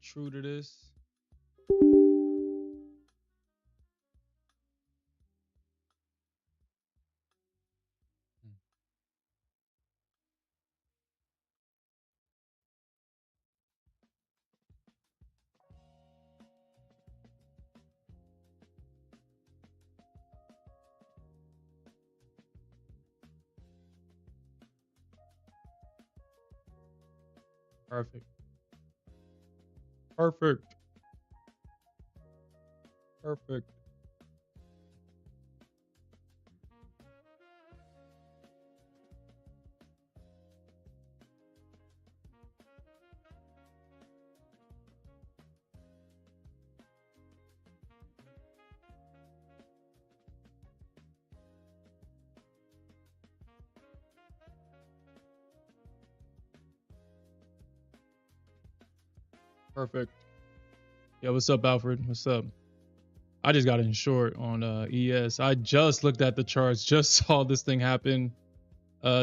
true to this. Perfect. Perfect. Perfect. Perfect. Yeah, what's up, Alfred? What's up? I just got in short on ES. I just looked at the charts, just saw this thing happen.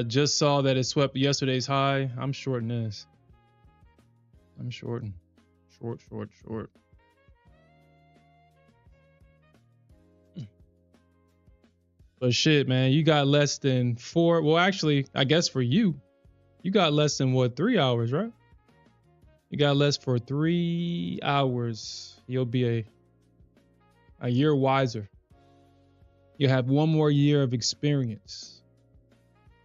Just saw that it swept yesterday's high. I'm shorting this. I'm shorting. Short, short, short. But shit, man, you got less than 4. Well, actually, I guess for you, you got less than what, 3 hours, right? You got less for 3 hours. You'll be a year wiser. You have one more year of experience.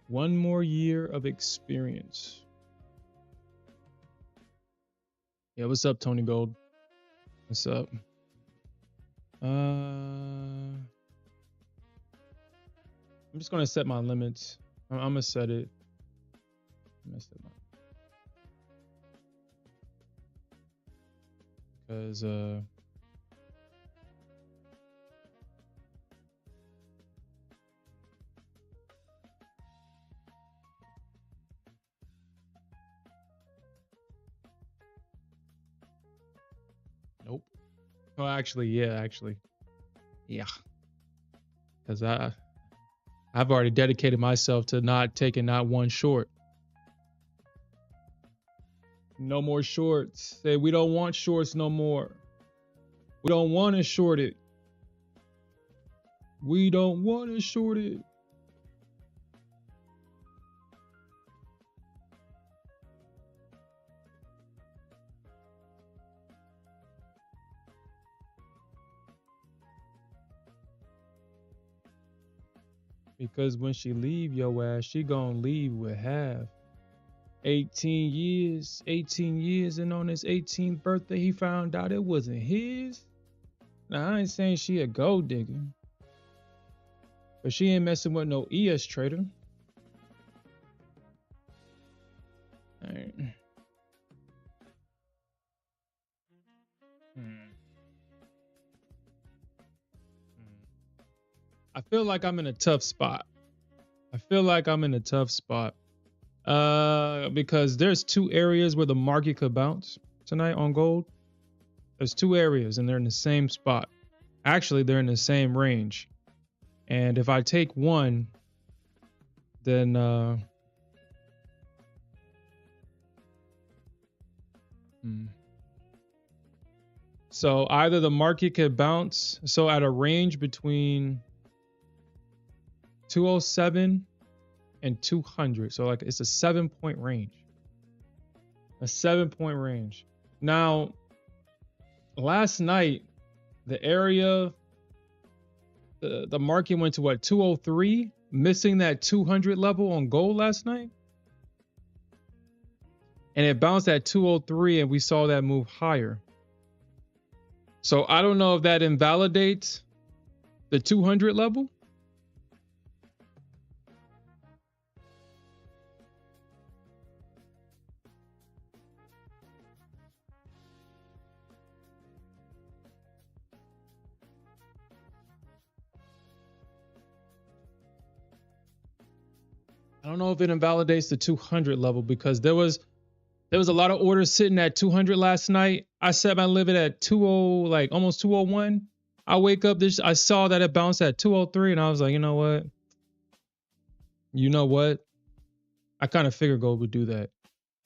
One more year of experience. Yeah, what's up, Tony Gold? What's up? I'm just gonna set my limits. I'm gonna set it. I'm gonna set my because nope. Oh, actually, yeah, because I've already dedicated myself to not taking not one short. No more shorts. Say we don't want shorts no more. We don't want to short it. We don't want to short it. Because when she leave your ass, she gonna leave with half. 18 years, and on his 18th birthday, he found out it wasn't his. Now, I ain't saying she a gold digger, but she ain't messing with no ES trader. All right. I feel like I'm in a tough spot. Because there's 2 areas where the market could bounce tonight on gold. There's 2 areas and they're in the same spot. Actually, they're in the same range. And if I take one, then so either the market could bounce so at a range between 207 and 200. So like it's a 7-point range. A 7-point range. Now, last night, the area, the market went to what, 203, missing that 200 level on gold last night. And it bounced at 203 and we saw that move higher. So I don't know if that invalidates the 200 level. I don't know if it invalidates the 200 level because there was a lot of orders sitting at 200 last night. I set my limit at 20, like almost 201. I wake up I saw that it bounced at 203 and I was like, you know what? I kind of figured gold would do that.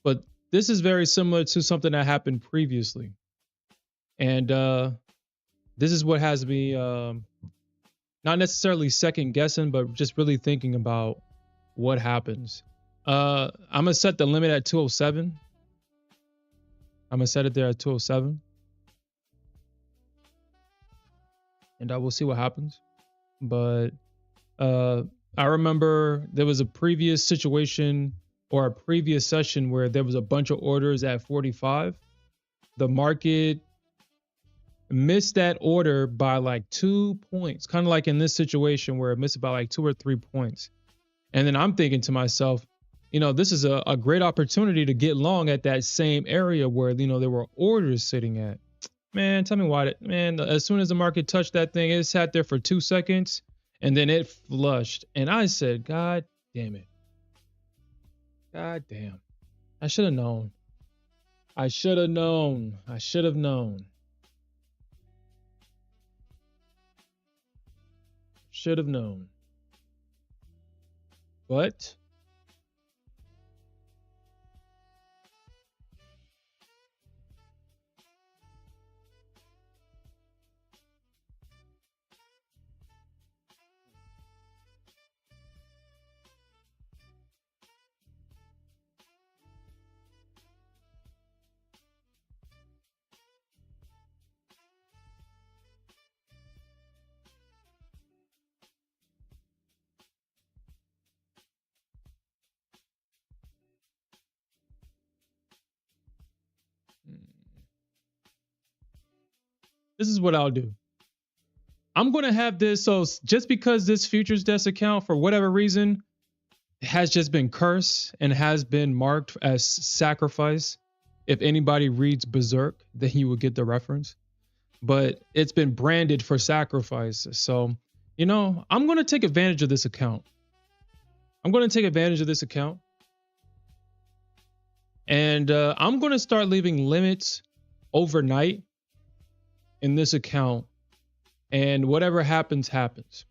But this is very similar to something that happened previously. And this is what has me not necessarily second guessing, but just really thinking about what happens. I'm gonna set the limit at 207. I'm gonna set it there at 207, and I will see what happens. But I remember there was a previous situation or a previous session where there was a bunch of orders at 45. The market missed that order by like 2 points, kind of like in this situation where it missed by like 2 or 3 points. And then I'm thinking to myself, this is a great opportunity to get long at that same area where, there were orders sitting at. Man, tell me why, man, as soon as the market touched that thing, it sat there for 2 seconds and then it flushed. And I said, God damn it. God damn. I should have known. I should have known. I should have known. Should have known. But this is what I'll do. I'm going to have this. So just because this futures desk account, for whatever reason, has just been cursed and has been marked as sacrifice. If anybody reads Berserk, then you will get the reference. But it's been branded for sacrifice. So, I'm going to take advantage of this account. I'm going to take advantage of this account. And I'm going to start leaving limits overnight in this account. And whatever happens, happens.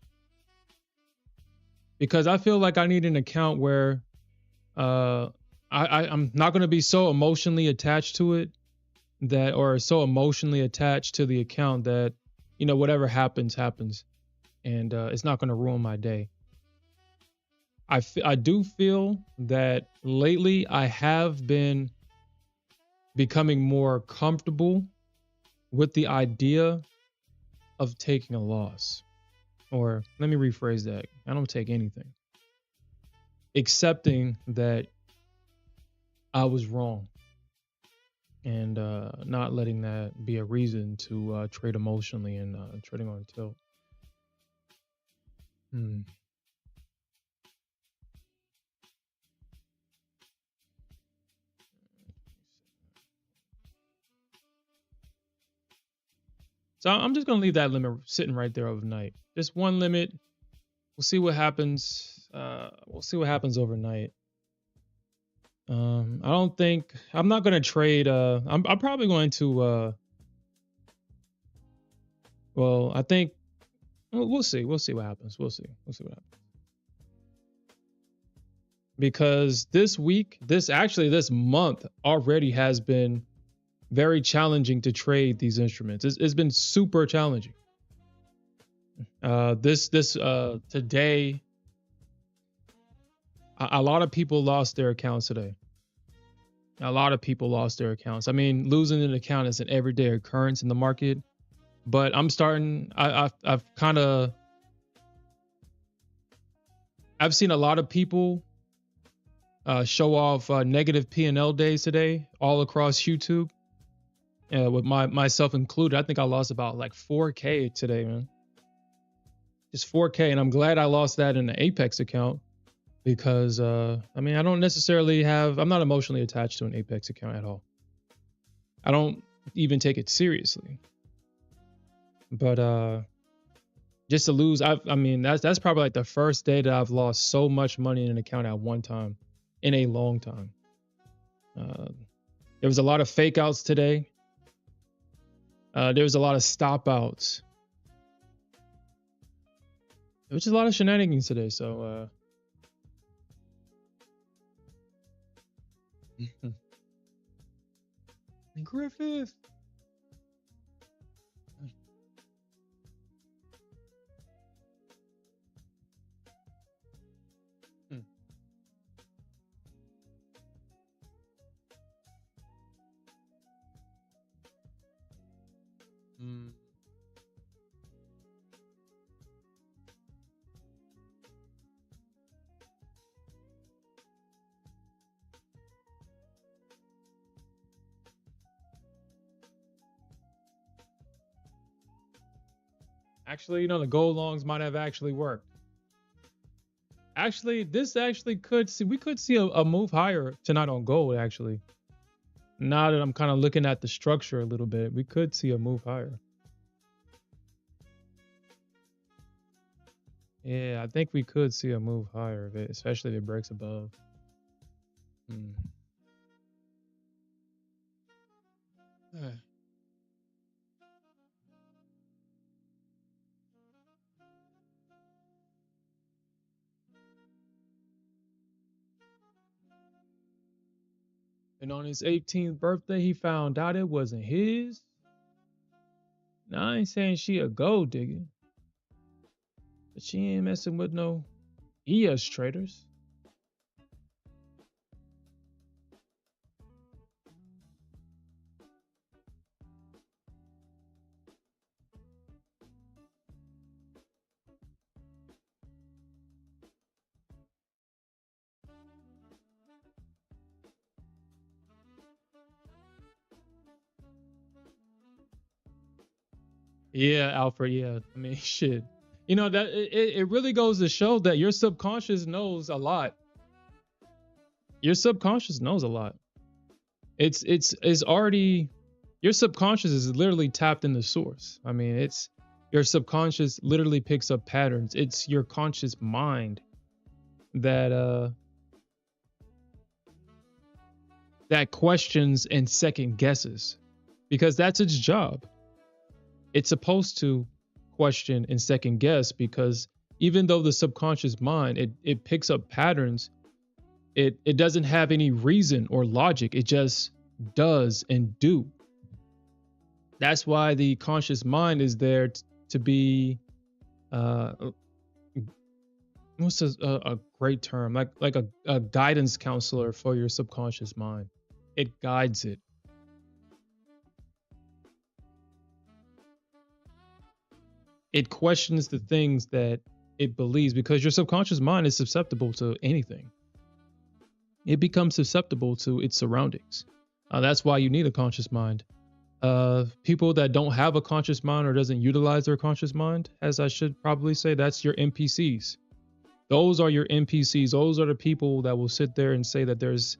Because I feel like I need an account where I'm not going to be so emotionally attached to it or so emotionally attached to the account that, whatever happens, happens. And it's not going to ruin my day. I do feel that lately I have been becoming more comfortable with the idea of taking a loss. Or let me rephrase that. I don't take anything. Accepting that I was wrong and not letting that be a reason to trade emotionally and trading on tilt. So I'm just going to leave that limit sitting right there overnight. Just one limit. We'll see what happens. We'll see what happens overnight. I'm not going to trade. I'm probably going to, I think we'll see. We'll see what happens. We'll see what happens. Because this month already has been very challenging to trade these instruments. It's been super challenging. Today, a lot of people lost their accounts today. A lot of people lost their accounts. I mean, losing an account is an everyday occurrence in the market. But I've seen a lot of people show off negative P&L days today all across YouTube. With myself included. I think I lost about like 4K today, man. Just 4K. And I'm glad I lost that in the Apex account because, I'm not emotionally attached to an Apex account at all. I don't even take it seriously. But just to lose, that's probably like the first day that I've lost so much money in an account at one time in a long time. There was a lot of fake outs today. There was a lot of stop outs. There was just a lot of shenanigans today. So, Griffith. Actually, the gold longs might have actually worked. Actually, this actually we could see a move higher tonight on gold, actually. Now that I'm kind of looking at the structure a little bit, we could see a move higher. Yeah, I think we could see a move higher, especially if it breaks above. Hmm. And on his 18th birthday, he found out it wasn't his. Now, I ain't saying she a gold digger, but she ain't messing with no ES traders. Yeah, Alfred. Yeah, I mean, shit. That it really goes to show that your subconscious knows a lot. Your subconscious knows a lot. It's already, your subconscious is literally tapped in the source. I mean, it's your subconscious literally picks up patterns. It's your conscious mind that that questions and second guesses, because that's its job. It's supposed to question and second guess, because even though the subconscious mind, it picks up patterns, it doesn't have any reason or logic. It just does and do. That's why the conscious mind is there to be what's a great term, like a guidance counselor for your subconscious mind. It guides it. It questions the things that it believes, because your subconscious mind is susceptible to anything. It becomes susceptible to its surroundings. That's why you need a conscious mind. People that don't have a conscious mind or doesn't utilize their conscious mind, as I should probably say, that's your NPCs. Those are your NPCs. Those are the people that will sit there and say that there's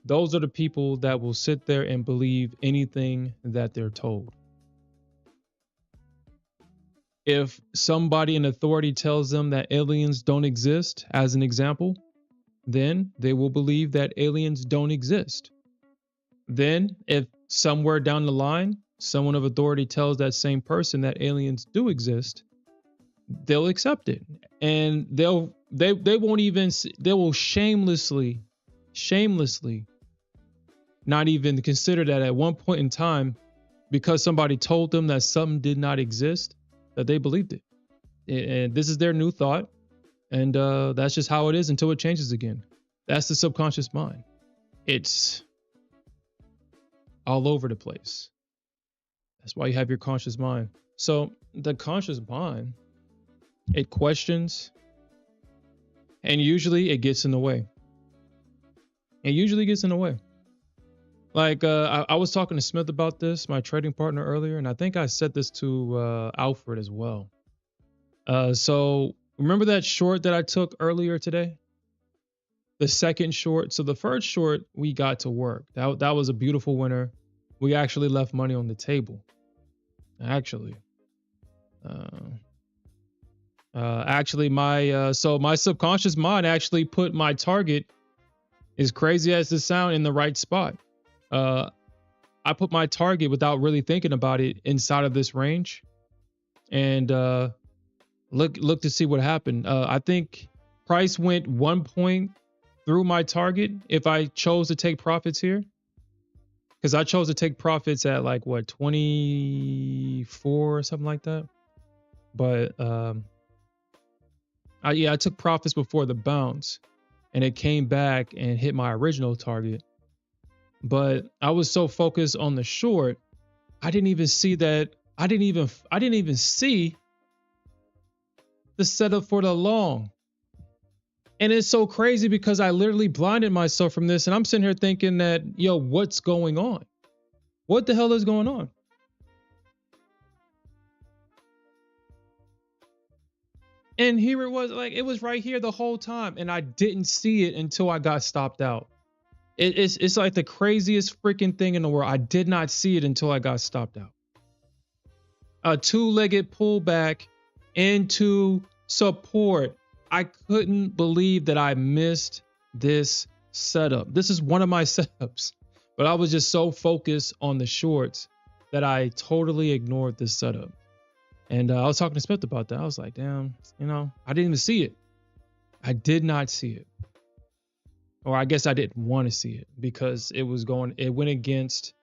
those are the people that will sit there and believe anything that they're told. If somebody in authority tells them that aliens don't exist, as an example, then they will believe that aliens don't exist. Then, if somewhere down the line, someone of authority tells that same person that aliens do exist, they'll accept it. And they won't even, they will shamelessly not even consider that at one point in time, because somebody told them that something did not exist, that they believed it. And this is their new thought. And that's just how it is until it changes again. That's the subconscious mind. It's all over the place. That's why you have your conscious mind. So the conscious mind, it questions, and usually it gets in the way. It usually gets in the way. Like I was talking to Smith about this, my trading partner, earlier, and I think I said this to Alfred as well. So remember that short that I took earlier today? The second short. So the first short, we got to work. That was a beautiful winner. We actually left money on the table. Actually, my my subconscious mind actually put my target, as crazy as this sound, in the right spot. I put my target without really thinking about it inside of this range, and look to see what happened. I think price went 1 point through my target if I chose to take profits here, because I chose to take profits at like what, 24 or something like that. But I took profits before the bounce, and it came back and hit my original target. But I was so focused on the short, I didn't even see that. I didn't even see the setup for the long. And it's so crazy because I literally blinded myself from this. And I'm sitting here thinking that, yo, what's going on? What the hell is going on? And here it was, like, it was right here the whole time. And I didn't see it until I got stopped out. It's like the craziest freaking thing in the world. I did not see it until I got stopped out. A two-legged pullback into support. I couldn't believe that I missed this setup. This is one of my setups, but I was just so focused on the shorts that I totally ignored this setup. And I was talking to Smith about that. I was like, damn, I didn't even see it. I did not see it. Or I guess I didn't want to see it because it went against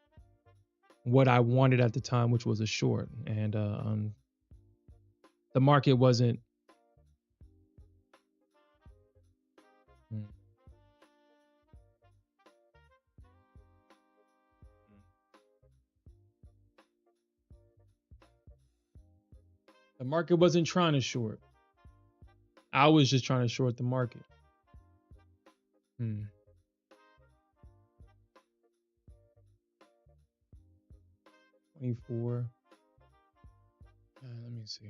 what I wanted at the time, which was a short. And the market wasn't. The market wasn't trying to short. I was just trying to short the market. 24. Let me see.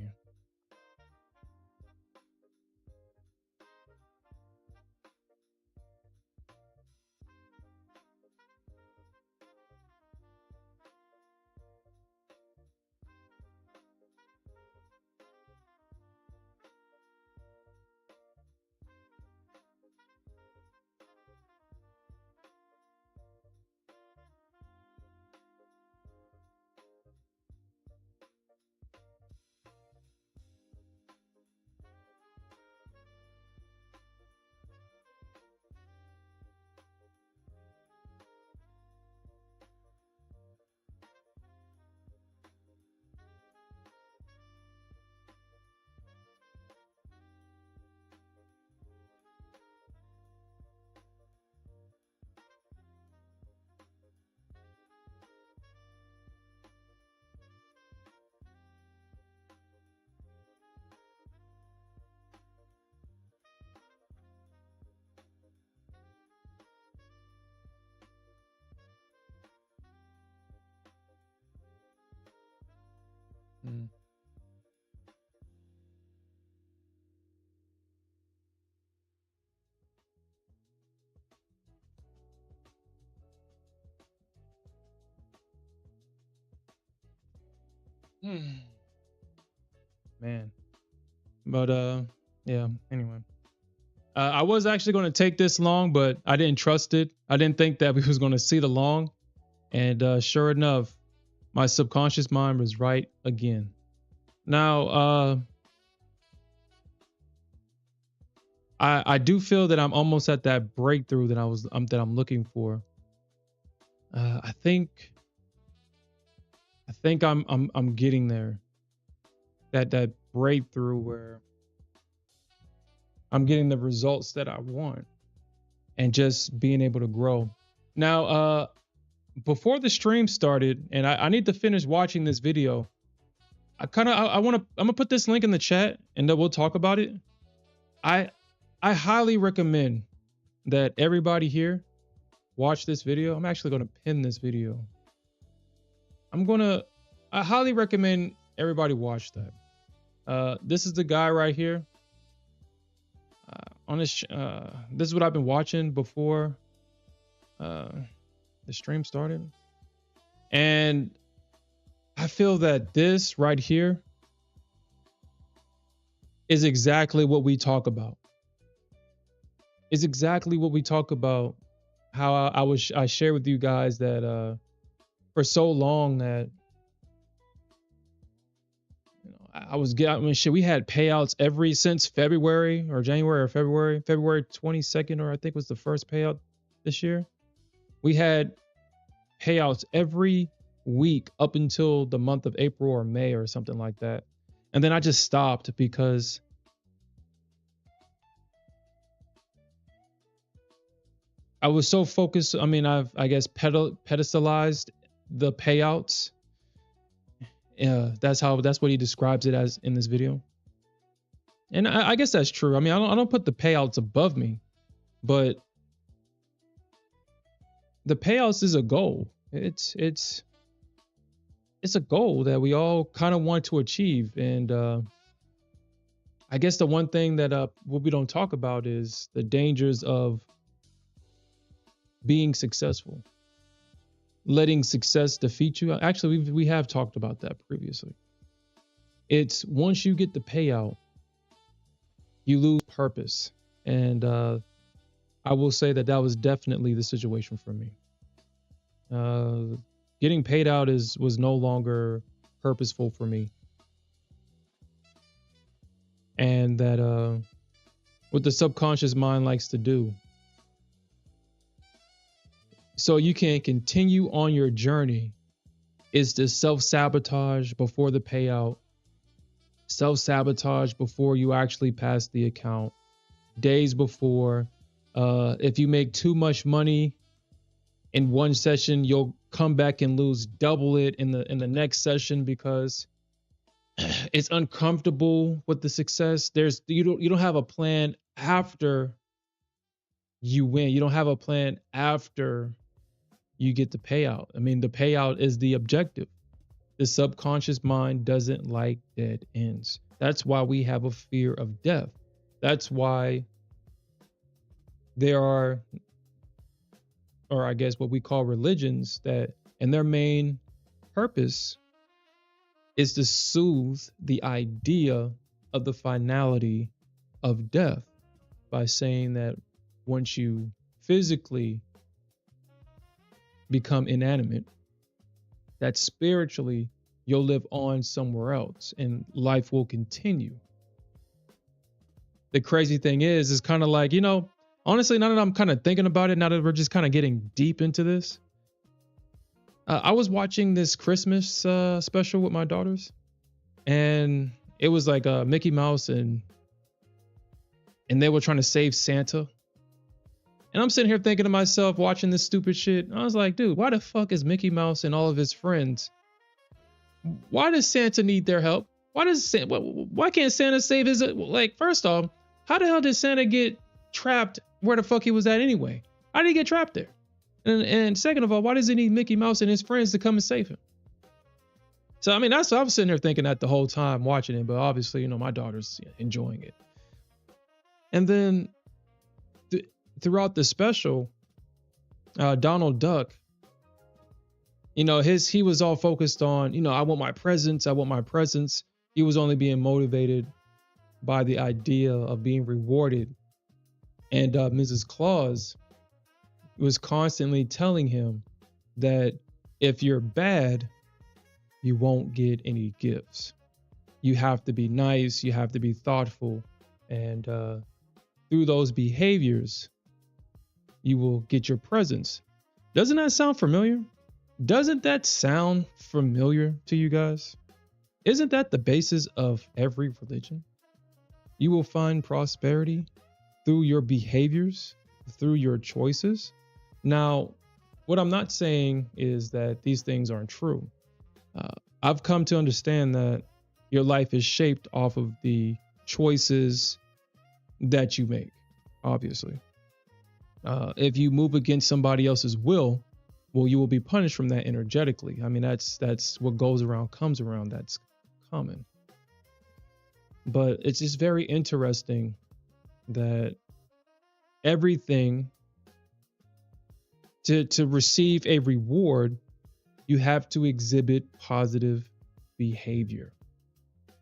Man. But yeah, anyway. I was actually going to take this long, but I didn't trust it. I didn't think that we was going to see the long. And sure enough, my subconscious mind was right again. Now, I do feel that I'm almost at that breakthrough that I'm looking for. I think I'm getting there. That breakthrough where I'm getting the results that I want and just being able to grow. Now, before the stream started, and I need to finish watching this video. I'm gonna put this link in the chat and then we'll talk about it. I highly recommend that everybody here watch this video. I'm actually gonna pin this video. I highly recommend everybody watch that. This is the guy right here. This is what I've been watching before the stream started. And I feel that this right here is exactly what we talk about. It's exactly what we talk about. How I share with you guys that for so long that we had payouts since February or January or February 22nd, or I think was the first payout this year. We had payouts every week up until the month of April or May or something like that. And then I just stopped because I was so focused. I mean, I guess pedestalized the payouts. Yeah, that's what he describes it as in this video. And I guess that's true. I mean, I don't put the payouts above me, but the payouts is a goal. It's a goal that we all kind of want to achieve. And I guess the one thing that what we don't talk about is the dangers of being successful, letting success defeat you. Actually, we have talked about that previously. It's once you get the payout, you lose purpose. And I will say that was definitely the situation for me. Getting paid out was no longer purposeful for me. And that what the subconscious mind likes to do. So you can continue on your journey is to self-sabotage before the payout, self-sabotage before you actually pass the account, days before. If you make too much money in one session, you'll come back and lose double it in the next session because it's uncomfortable with the success. You don't have a plan after you win. You don't have a plan after you get the payout. I mean, the payout is the objective. The subconscious mind doesn't like dead ends. That's why we have a fear of death. That's why there are, or I guess what we call religions, that, and their main purpose is to soothe the idea of the finality of death by saying that once you physically become inanimate, that spiritually you'll live on somewhere else and life will continue. The crazy thing is kind of like, honestly, now that I'm kind of thinking about it, now that we're just kind of getting deep into this, I was watching this Christmas special with my daughters, and it was like Mickey Mouse and they were trying to save Santa. And I'm sitting here thinking to myself, watching this stupid shit. I was like, dude, why the fuck is Mickey Mouse and all of his friends? Why does Santa need their help? Why can't Santa save his, like, first off, how the hell did Santa get trapped where the fuck he was at anyway? How did he get trapped there? And second of all, why does he need Mickey Mouse and his friends to come and save him? So, I mean, that's what I was sitting there thinking that the whole time watching it, but obviously, my daughter's enjoying it. And then throughout the special, Donald Duck, he was all focused on, I want my presents. I want my presents. He was only being motivated by the idea of being rewarded. And Mrs. Claus was constantly telling him that if you're bad, you won't get any gifts. You have to be nice. You have to be thoughtful. And through those behaviors, you will get your presents. Doesn't that sound familiar? Doesn't that sound familiar to you guys? Isn't that the basis of every religion? You will find prosperity through your behaviors, through your choices. Now, what I'm not saying is that these things aren't true. I've come to understand that your life is shaped off of the choices that you make, obviously. If you move against somebody else's will, well, you will be punished from that energetically. I mean, that's what goes around comes around. That's common. But it's just very interesting that everything to receive a reward, you have to exhibit positive behavior.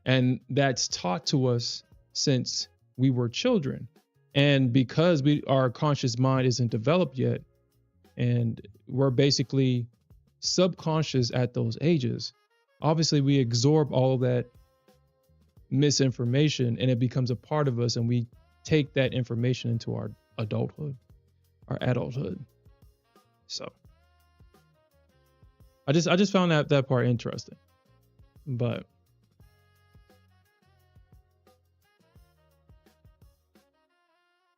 And that's taught to us since we were children. And because our conscious mind isn't developed yet, and we're basically subconscious at those ages, obviously we absorb all of that misinformation and it becomes a part of us, and we take that information into our adulthood. So I just found that part interesting. But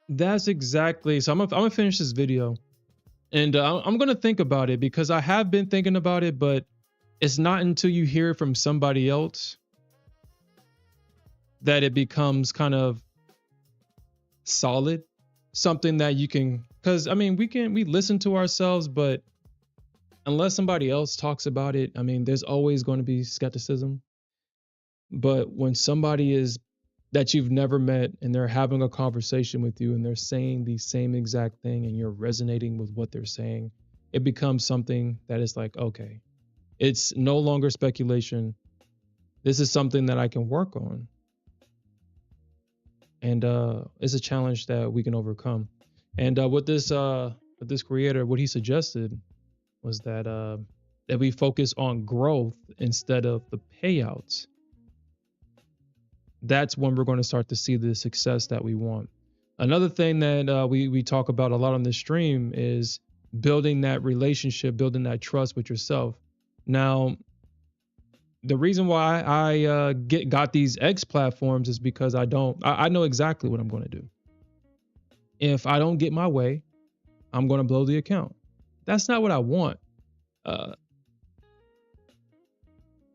that's exactly, so I'm gonna finish this video, and I'm gonna think about it, because I have been thinking about it, but it's not until you hear it from somebody else that it becomes kind of solid, something that you can, because I mean, we listen to ourselves, but unless somebody else talks about it, I mean, there's always going to be skepticism. But when somebody is that you've never met and they're having a conversation with you and they're saying the same exact thing and you're resonating with what they're saying, it becomes something that is like, okay, it's no longer speculation. This is something that I can work on. And it's a challenge that we can overcome. And with this creator, what he suggested was that we focus on growth instead of the payouts. That's when we're going to start to see the success that we want. Another thing that we talk about a lot on this stream is building that relationship, building that trust with yourself. Now, the reason why I got these X platforms is because I know exactly what I'm going to do. If I don't get my way, I'm going to blow the account. That's not what I want.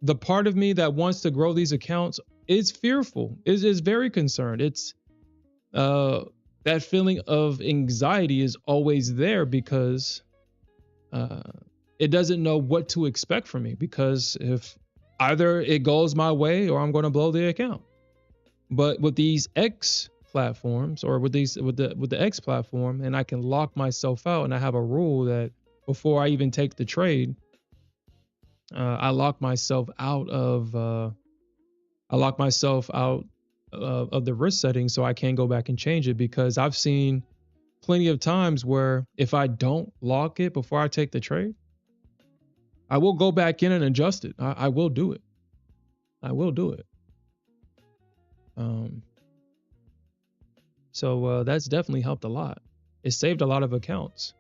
The part of me that wants to grow these accounts is fearful, is very concerned. It's that feeling of anxiety is always there because it doesn't know what to expect from me, because if either it goes my way or I'm going to blow the account. But with these X platforms, or with the X platform, and I can lock myself out, and I have a rule that before I even take the trade, I lock myself out of the risk setting, so I can't go back and change it, because I've seen plenty of times where if I don't lock it before I take the trade, I will go back in and adjust it. I will do it. I will do it. So that's definitely helped a lot. It saved a lot of accounts.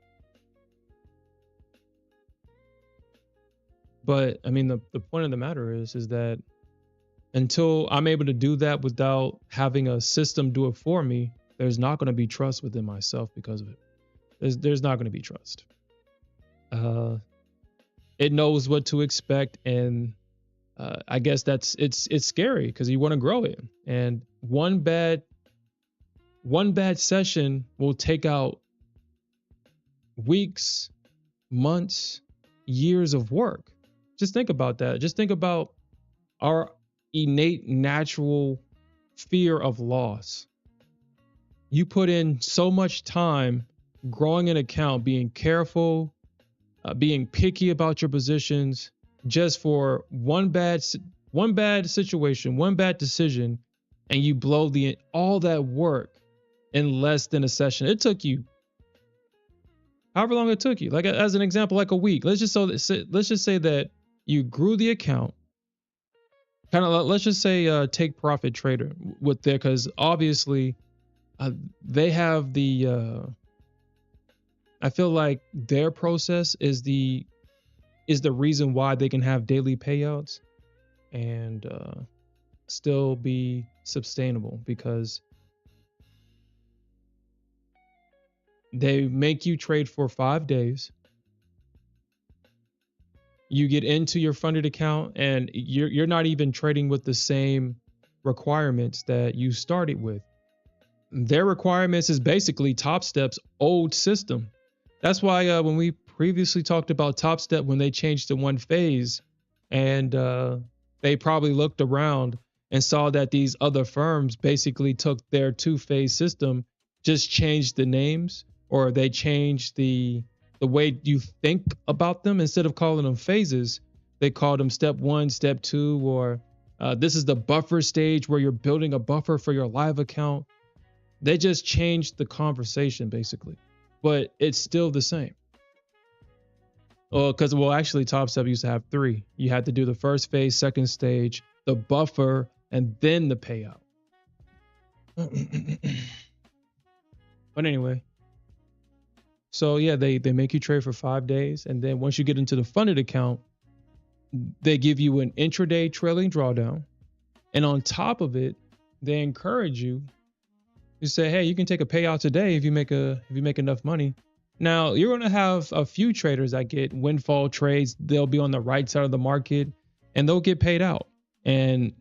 But I mean, the point of the matter is that until I'm able to do that without having a system do it for me, there's not going to be trust within myself because of it. There's not going to be trust. It knows what to expect, and I guess it's scary because you want to grow it. And one bad session will take out weeks, months, years of work. Just think about that. Just think about our innate natural fear of loss. You put in so much time growing an account, being careful, being picky about your positions, just for one bad situation, one bad decision, and you blow all that work in less than a session. It took you however long it took you. Like, as an example, like a week. Let's just say that you grew the account. Kind of, let's just say Take Profit Trader with there, because obviously they have the I feel like their process is the reason why they can have daily payouts and still be sustainable, because they make you trade for 5 days. You get into your funded account and you're not even trading with the same requirements that you started with. Their requirements is basically Top Step's old system. That's why when we previously talked about Top Step, when they changed to one phase, and they probably looked around and saw that these other firms basically took their two-phase system, just changed the names, or they changed the way you think about them. Instead of calling them phases, they called them step 1, step 2, or this is the buffer stage where you're building a buffer for your live account. They just changed the conversation basically, but it's still the same. Well, actually Top Step used to have 3. You had to do the first phase, second stage, the buffer, and then the payout. But anyway, so yeah, they make you trade for 5 days, and then once you get into the funded account, they give you an intraday trailing drawdown, and on top of it, they encourage you to say, hey, you can take a payout today if you make enough money. Now, you're going to have a few traders that get windfall trades. They'll be on the right side of the market and they'll get paid out. And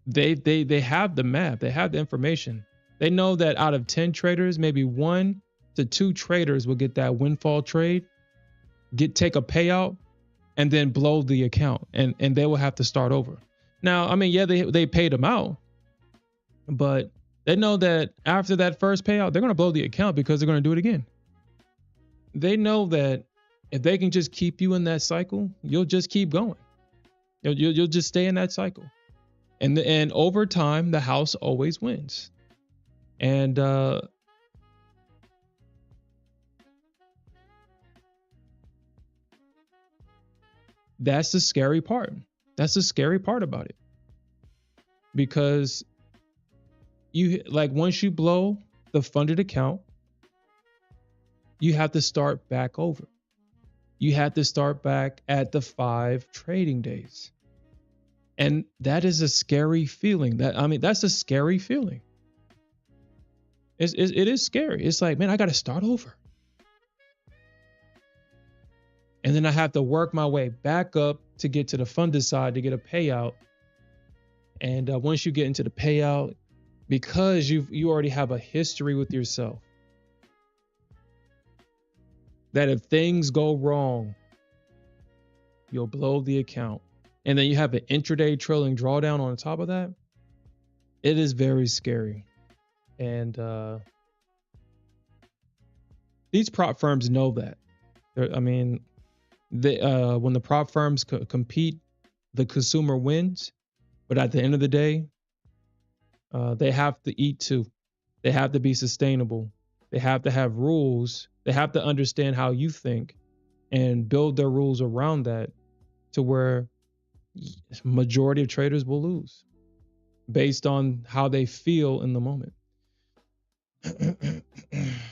They have the map, they have the information. They know that out of 10 traders, maybe 1 to 2 traders will get that windfall trade, take a payout, and then blow the account, and they will have to start over. Now, I mean, yeah, they paid them out, but they know that after that first payout, they're going to blow the account because they're going to do it again. They know that if they can just keep you in that cycle, you'll just keep going. You'll just stay in that cycle. And over time, the house always wins. And that's the scary part. That's the scary part about it. Because once you blow the funded account, you have to start back over. You have to start back at the 5 trading days. And that is a scary feeling. That's a scary feeling. It is scary. It's like, man, I got to start over. And then I have to work my way back up to get to the funded side to get a payout. And once you get into the payout, because you already have a history with yourself, that if things go wrong, you'll blow the account. And then you have an intraday trailing drawdown on top of that. It is very scary. And these prop firms know that. When the prop firms compete, the consumer wins. But at the end of the day, they have to eat too. They have to be sustainable. They have to have rules. They have to understand how you think and build their rules around that to where majority of traders will lose based on how they feel in the moment.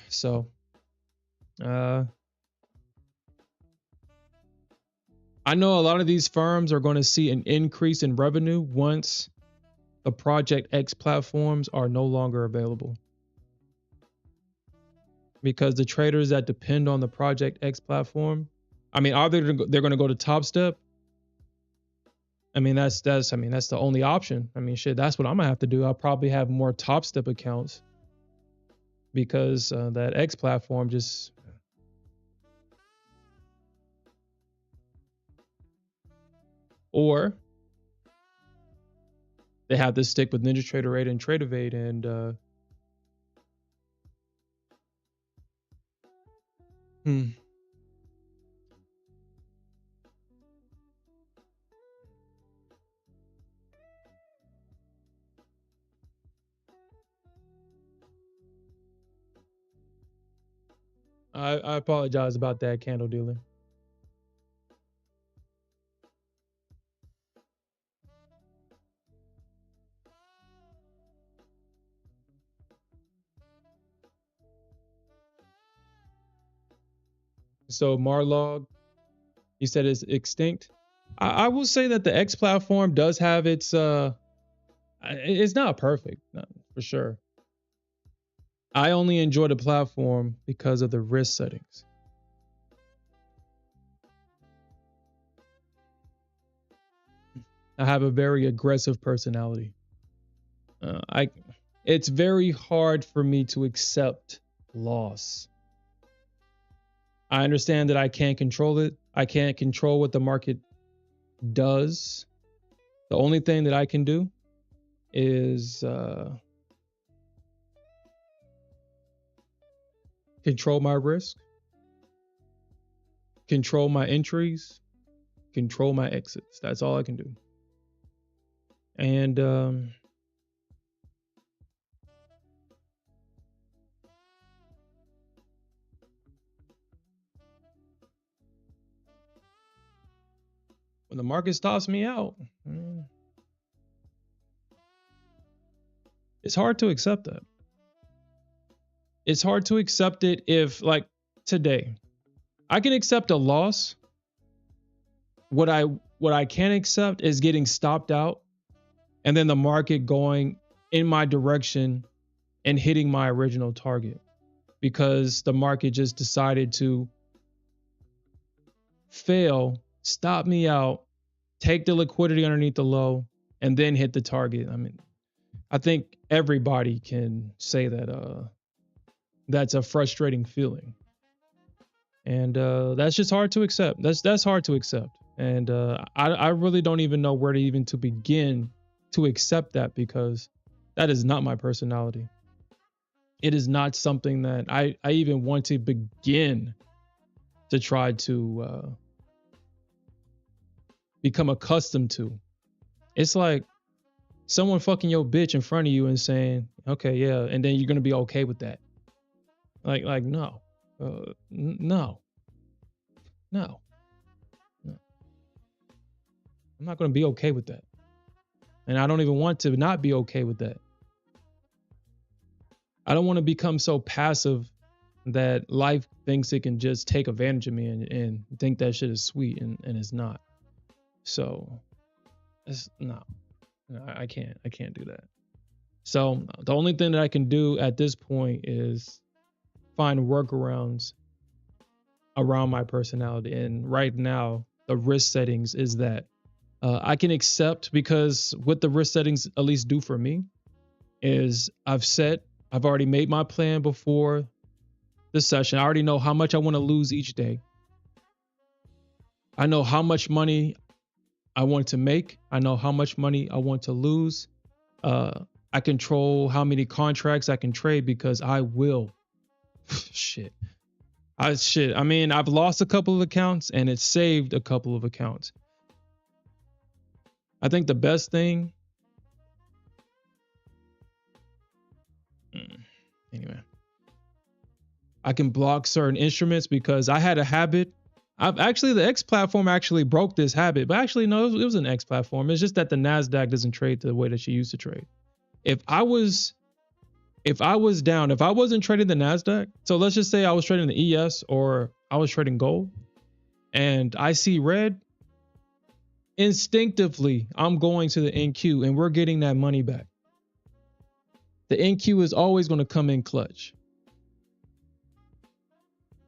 So, I know a lot of these firms are going to see an increase in revenue once the Project X platforms are no longer available. Because the traders that depend on the Project X platform, either they're going to go to Top Step. That's the only option. That's what I'm gonna have to do. I'll probably have more Top Step accounts because that X platform just. Or they have to stick with NinjaTrader 8 and Tradeovate and I apologize about that, candle dealer. So Marlog, you said it's extinct. I will say that the X platform does have its it's not perfect, no, for sure. I only enjoy the platform because of the risk settings. I have a very aggressive personality. It's very hard for me to accept loss. I understand that I can't control it. I can't control what the market does. The only thing that I can do is control my risk, control my entries, control my exits. That's all I can do. And when the market stops me out, it's hard to accept that. It's hard to accept it if, like today, I can accept a loss. What I can't accept is getting stopped out and then the market going in my direction and hitting my original target because the market just decided to fail, stop me out, take the liquidity underneath the low, and then hit the target. I mean, I think everybody can say that that's a frustrating feeling. And that's just hard to accept. That's hard to accept. And I really don't even know where to even to begin to accept that, because that is not my personality. It is not something that I even want to begin to try to become accustomed to. It's like someone fucking your bitch in front of you and saying, okay, yeah, and then you're gonna be okay with that. Like no, no, no, no. I'm not gonna be okay with that, and I don't even want to not be okay with that. I don't want to become so passive that life thinks it can just take advantage of me and think that shit is sweet, and it's not. So it's no, I can't do that. So the only thing that I can do at this point is find workarounds around my personality. And right now, the risk settings is that I can accept, because what the risk settings at least do for me is I've already made my plan before the session. I already know how much I want to lose each day. I know how much money I want to make. I know how much money I want to lose. I control how many contracts I can trade, because I will. Shit. I mean, I've lost a couple of accounts and it's saved a couple of accounts. I think the best thing. Anyway, I can block certain instruments because I had a habit. The X platform actually broke this habit, but actually, no, it was an X platform. It's just that the Nasdaq doesn't trade the way that she used to trade. If I wasn't trading the Nasdaq, so let's just say I was trading the ES or I was trading gold and I see red, instinctively, I'm going to the NQ and we're getting that money back. The NQ is always going to come in clutch.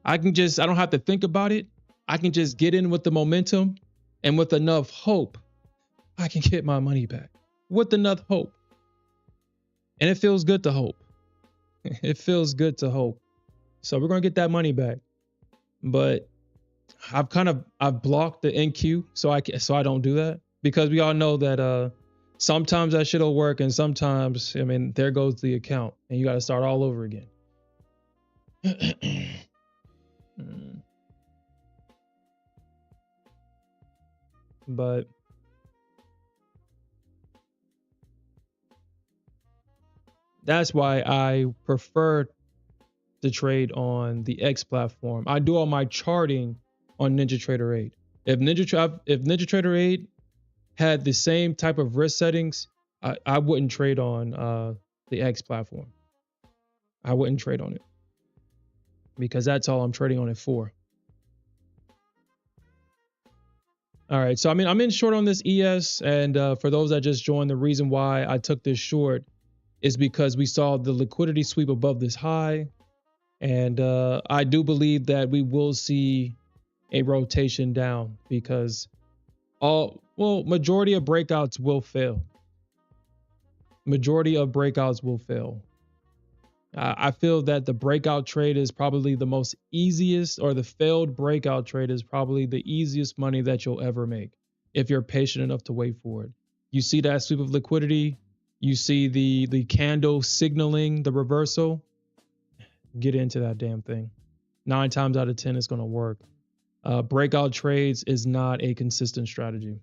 I don't have to think about it. I can just get in with the momentum, and with enough hope, I can get my money back. With enough hope. And it feels good to hope. It feels good to hope. So we're going to get that money back. But I've blocked the NQ so I don't do that, because we all know that sometimes that shit'll work, and sometimes, I mean, there goes the account and you got to start all over again. But that's why I prefer to trade on the X platform. I do all my charting on NinjaTrader 8. If NinjaTrader 8 had the same type of risk settings, I wouldn't trade on the X platform. I wouldn't trade on it, because that's all I'm trading on it for. All right, so I mean, I'm in short on this ES, and for those that just joined, the reason why I took this short is because we saw the liquidity sweep above this high, and I do believe that we will see a rotation down, because majority of breakouts will fail. Majority of breakouts will fail. I feel that the breakout trade is probably the most easiest, or the failed breakout trade is probably the easiest money that you'll ever make if you're patient enough to wait for it. You see that sweep of liquidity, you see the candle signaling the reversal, get into that damn thing. 9 times out of 10 it's going to work. Breakout trades is not a consistent strategy.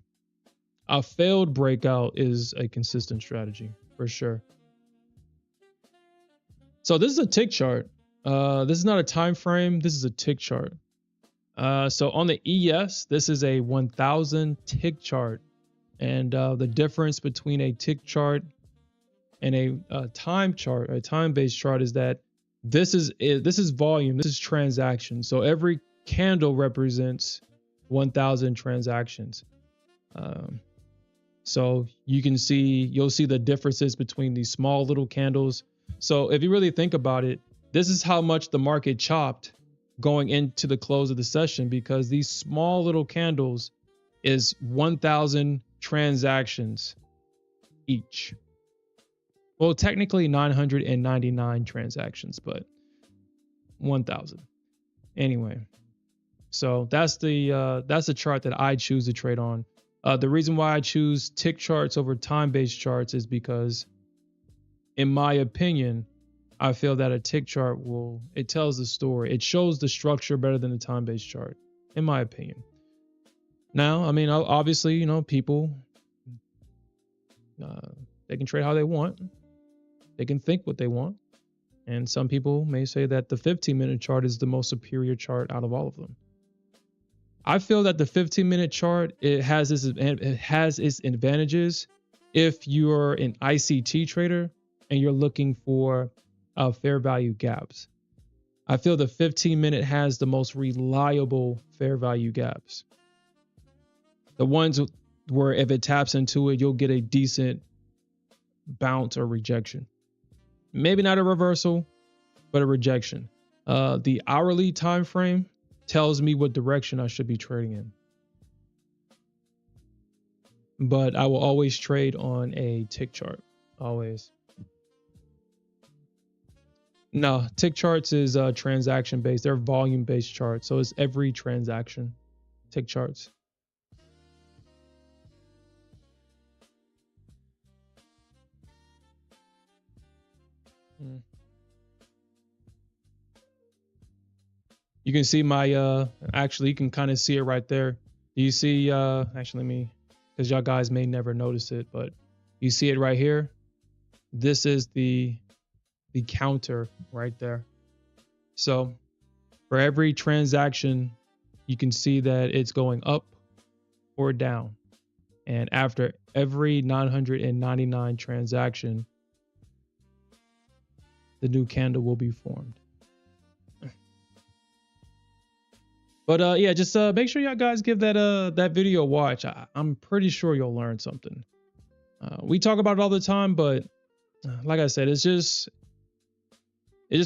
A failed breakout is a consistent strategy for sure. So this is a tick chart. This is not a time frame. This is a tick chart. So on the ES, this is a 1000 tick chart. And the difference between a tick chart and a time chart, a time-based chart, is that this is volume. This is transactions. So every candle represents 1000 transactions. So you'll see the differences between these small little candles. So if you really think about it, this is how much the market chopped going into the close of the session, because these small little candles is 1000 transactions each. Well, technically 999 transactions, but 1,000. Anyway, so that's the chart that I choose to trade on. The reason why I choose tick charts over time-based charts is because, in my opinion, I feel that a tick chart it tells the story. It shows the structure better than a time-based chart, in my opinion. Now, I mean, obviously, people, they can trade how they want. They can think what they want. And some people may say that the 15-minute chart is the most superior chart out of all of them. I feel that the 15-minute chart, it has its advantages if you're an ICT trader and you're looking for fair value gaps. I feel the 15-minute has the most reliable fair value gaps. The ones where if it taps into it, you'll get a decent bounce or rejection. Maybe not a reversal, but a rejection. The hourly time frame tells me what direction I should be trading in. But I will always trade on a tick chart. Always. No, tick charts is transaction based. They're volume based charts. So it's every transaction. Tick charts. You can see my actually you can kind of see it right there. Do you see actually let me, because y'all guys may never notice it, but you see it right here. This is the counter right there. So for every transaction, you can see that it's going up or down. And after every 999 transaction, the new candle will be formed. But yeah, just make sure y'all guys give that video a watch. I'm pretty sure you'll learn something. We talk about it all the time, but like I said, it's just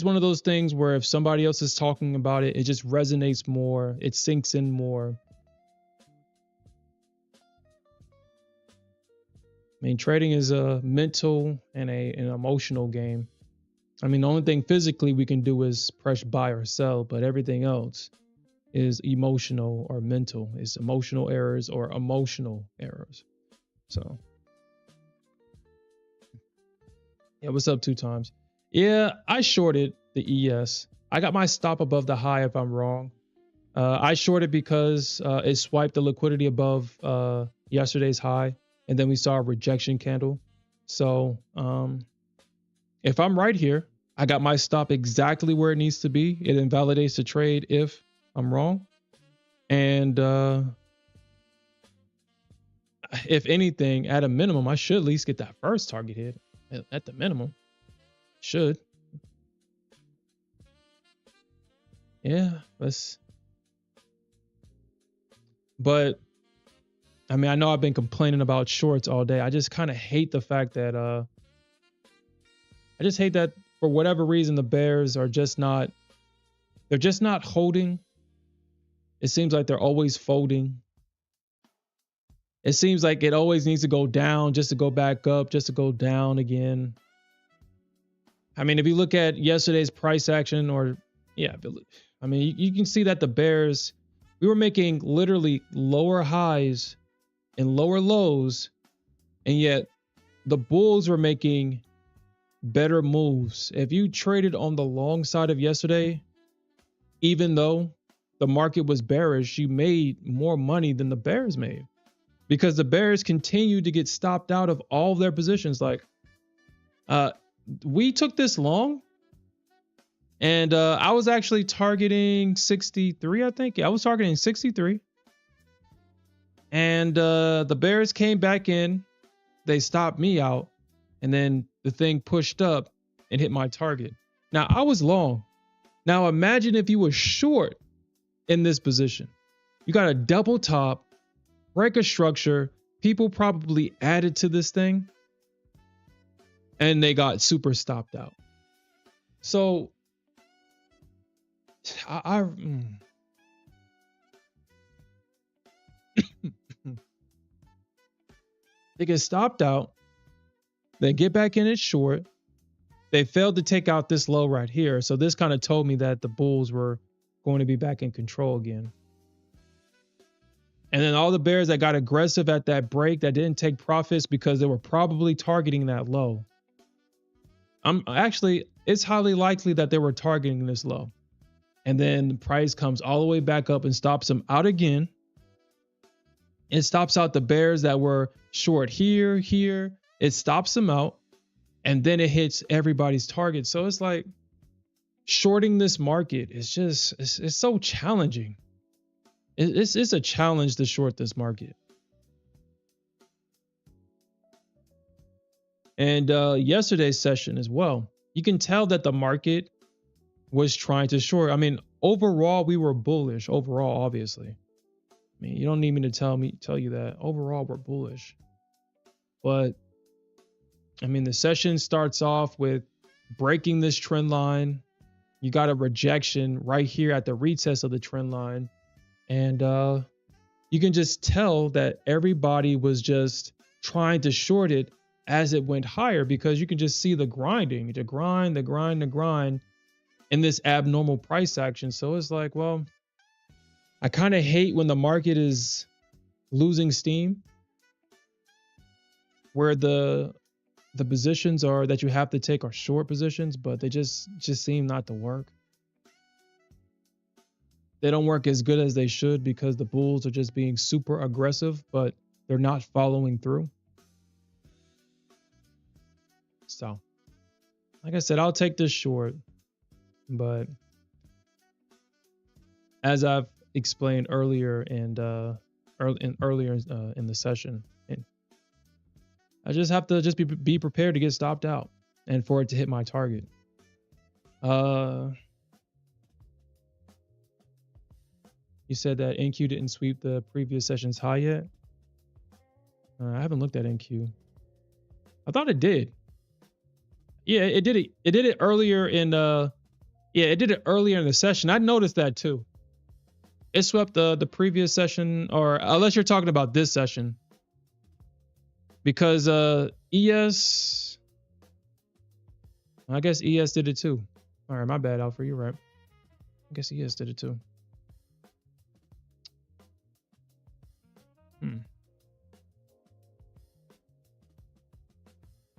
one of those things where if somebody else is talking about it, it just resonates more. It sinks in more. I mean, trading is a mental and an emotional game. I mean, the only thing physically we can do is press buy or sell, but everything else is emotional or mental. It's emotional errors or emotional errors. So yeah, what's up 2 times? Yeah, I shorted the ES. I got my stop above the high if I'm wrong. I shorted because it swiped the liquidity above yesterday's high, and then we saw a rejection candle. So if I'm right here, I got my stop exactly where it needs to be. It invalidates the trade if I'm wrong. And if anything, at a minimum, I should at least get that first target hit. At the minimum. Should. Yeah, but I mean, I know I've been complaining about shorts all day. I just kind of hate the fact that I just hate that for whatever reason the bears are just not holding. It seems like they're always folding. It seems like it always needs to go down just to go back up, just to go down again. I mean, if you look at yesterday's price action, or yeah, I mean, you can see that the bears, we were making literally lower highs and lower lows, and yet the bulls were making better moves. If you traded on the long side of yesterday, even though the market was bearish, you made more money than the bears made, because the bears continued to get stopped out of all of their positions. Like, we took this long, and I was actually targeting 63, I think. Yeah, I was targeting 63. And the bears came back in. They stopped me out. And then the thing pushed up and hit my target. Now, I was long. Now, imagine if you were short in this position. You got a double top, break a structure. People probably added to this thing, and they got super stopped out. So they get stopped out, They get back in it short. They failed to take out this low right here. So this kind of told me that the bulls were going to be back in control again. And then all the bears that got aggressive at that break that didn't take profits because they were probably targeting that low. It's highly likely that they were targeting this low. And then the price comes all the way back up and stops them out again. It stops out the bears that were short here. It stops them out. And then it hits everybody's target. So it's like shorting this market is just, it's so challenging. It's a challenge to short this market. And yesterday's session as well, you can tell that the market was trying to short. I mean, overall, we were bullish. Overall, obviously. I mean, you don't need me to tell you that. Overall, we're bullish. But I mean, the session starts off with breaking this trend line. You got a rejection right here at the retest of the trend line. And you can just tell that everybody was just trying to short it as it went higher, because you can just see the grinding, the grind in this abnormal price action. So it's like, well, I kind of hate when the market is losing steam, where the positions are that you have to take are short positions, but they just seem not to work. They don't work as good as they should because the bulls are just being super aggressive, but they're not following through. So, like I said, I'll take this short, but as I've explained earlier in the session, I just have to be prepared to get stopped out and for it to hit my target. You said that NQ didn't sweep the previous session's high yet. I haven't looked at NQ. I thought it did. Yeah, it did it. It did it earlier in it did it earlier in the session. I noticed that too. It swept the previous session, or unless you're talking about this session. Because ES, I guess ES did it too. All right, my bad, Alfred, you're right. I guess ES did it too.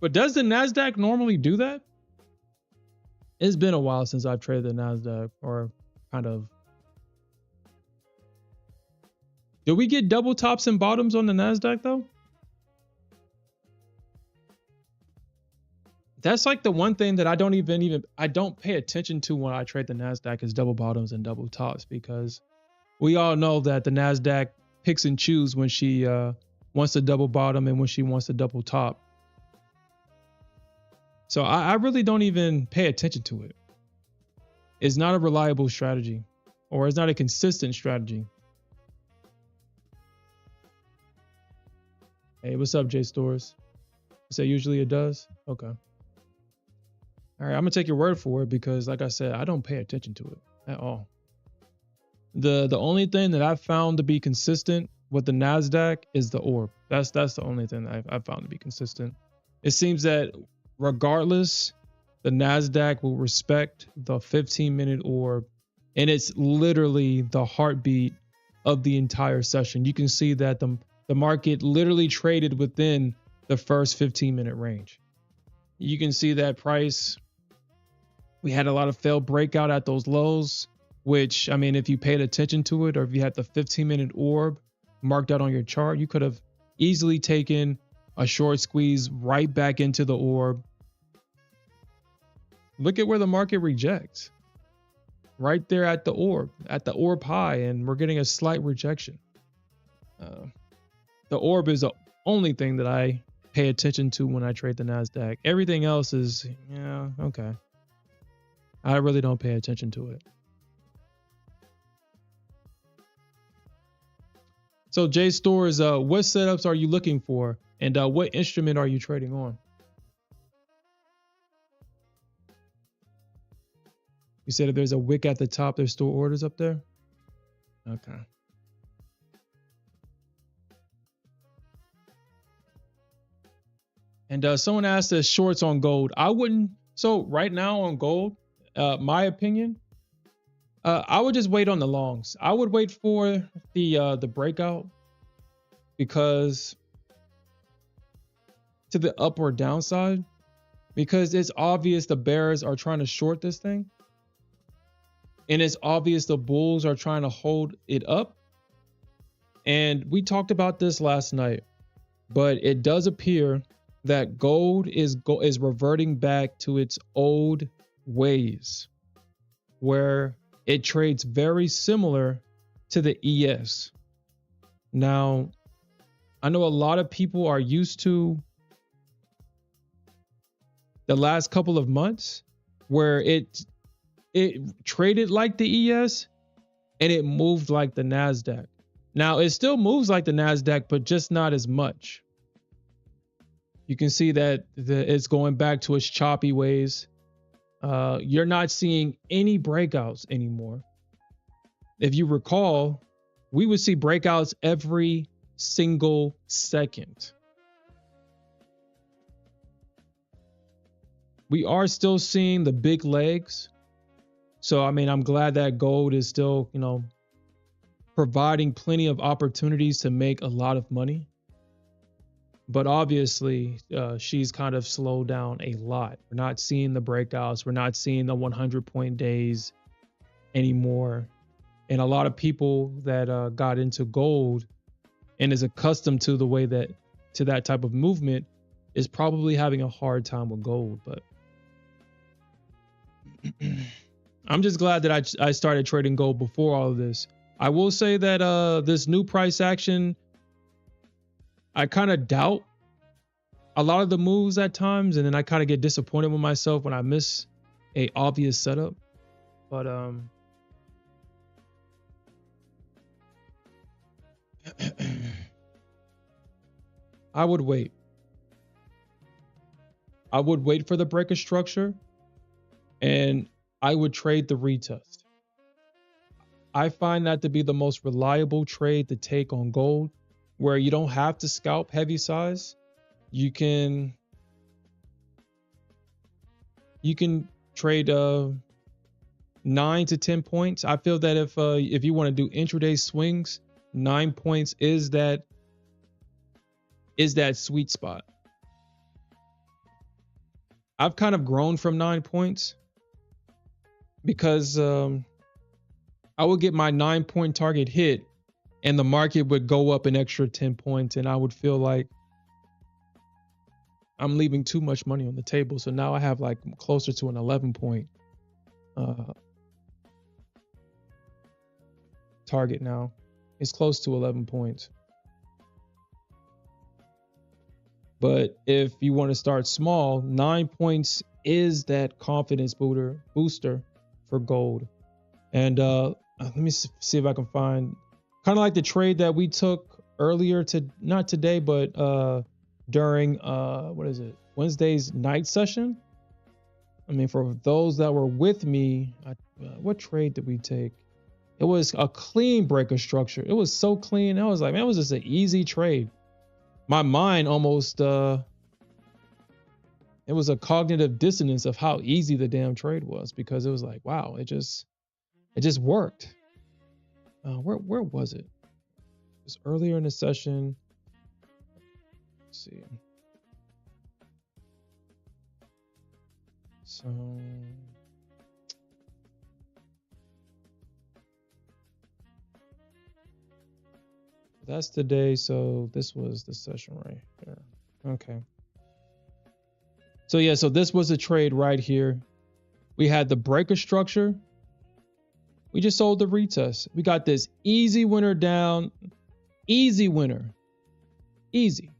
But does the Nasdaq normally do that? It's been a while since I've traded the Nasdaq, or kind of. Did we get double tops and bottoms on the Nasdaq though? That's like the one thing that I don't pay attention to when I trade the Nasdaq is double bottoms and double tops, because we all know that the Nasdaq picks and chooses when she wants to double bottom and when she wants to double top. So I really don't even pay attention to it. It's not a reliable strategy, or it's not a consistent strategy. Hey, what's up, J Stores? You say usually it does? Okay. All right, I'm gonna take your word for it, because like I said, I don't pay attention to it at all. The only thing that I've found to be consistent with the Nasdaq is the orb. That's the only thing that I've found to be consistent. It seems that regardless, the Nasdaq will respect the 15-minute orb, and it's literally the heartbeat of the entire session. You can see that the market literally traded within the first 15-minute range. You can see that price. We had a lot of failed breakout at those lows, which, I mean, if you paid attention to it, or if you had the 15-minute orb marked out on your chart, you could have easily taken a short squeeze right back into the orb. Look at where the market rejects. Right there at the orb high, and we're getting a slight rejection. The orb is the only thing that I pay attention to when I trade the Nasdaq. Everything else is, yeah, okay. I really don't pay attention to it. So J Stores, what setups are you looking for, and what instrument are you trading on? You said if there's a wick at the top, there's still orders up there? Okay. And someone asked us shorts on gold. I wouldn't. So right now on gold, my opinion, I would just wait on the longs. I would wait for the breakout, because to the up or downside, because it's obvious the bears are trying to short this thing, and it's obvious the bulls are trying to hold it up. And we talked about this last night, but it does appear that gold is reverting back to its old ways, where it trades very similar to the ES. Now, I know a lot of people are used to the last couple of months where it traded like the ES and it moved like the Nasdaq. Now, it still moves like the Nasdaq, but just not as much. You can see that it's going back to its choppy ways. You're not seeing any breakouts anymore. If you recall, we would see breakouts every single second. We are still seeing the big legs. So, I mean, I'm glad that gold is still, providing plenty of opportunities to make a lot of money. But obviously, she's kind of slowed down a lot. We're not seeing the breakouts. We're not seeing the 100-point days anymore. And a lot of people that got into gold and is accustomed to that type of movement is probably having a hard time with gold. But I'm just glad that I started trading gold before all of this. I will say that this new price action, I kind of doubt a lot of the moves at times, and then I kind of get disappointed with myself when I miss a obvious setup. But I would wait. I would wait for the breaker structure, and I would trade the retest. I find that to be the most reliable trade to take on gold, where you don't have to scalp heavy size. You can trade 9 to 10 points. I feel that if you want to do intraday swings, 9 points is that sweet spot. I've kind of grown from 9 points because I would get my 9-point target hit and the market would go up an extra 10 points, and I would feel like I'm leaving too much money on the table. So now I have like closer to an 11-point target now. It's close to 11 points. But if you want to start small, 9 points is that confidence booster for gold. And let me see if I can find kind of like the trade that we took earlier not today, but during Wednesday's night session. I mean, for those that were with me, what trade did we take? It was a clean breaker structure. It was so clean. I was like, man, it was just an easy trade. My mind almost, it was a cognitive dissonance of how easy the damn trade was, because it was like, wow, it just worked. Where was it? It was earlier in the session. Let's see. So that's today. So this was the session right here. Okay. So yeah, so this was a trade right here. We had the breaker structure. We just sold the retest. We got this easy winner down. Easy winner. Easy.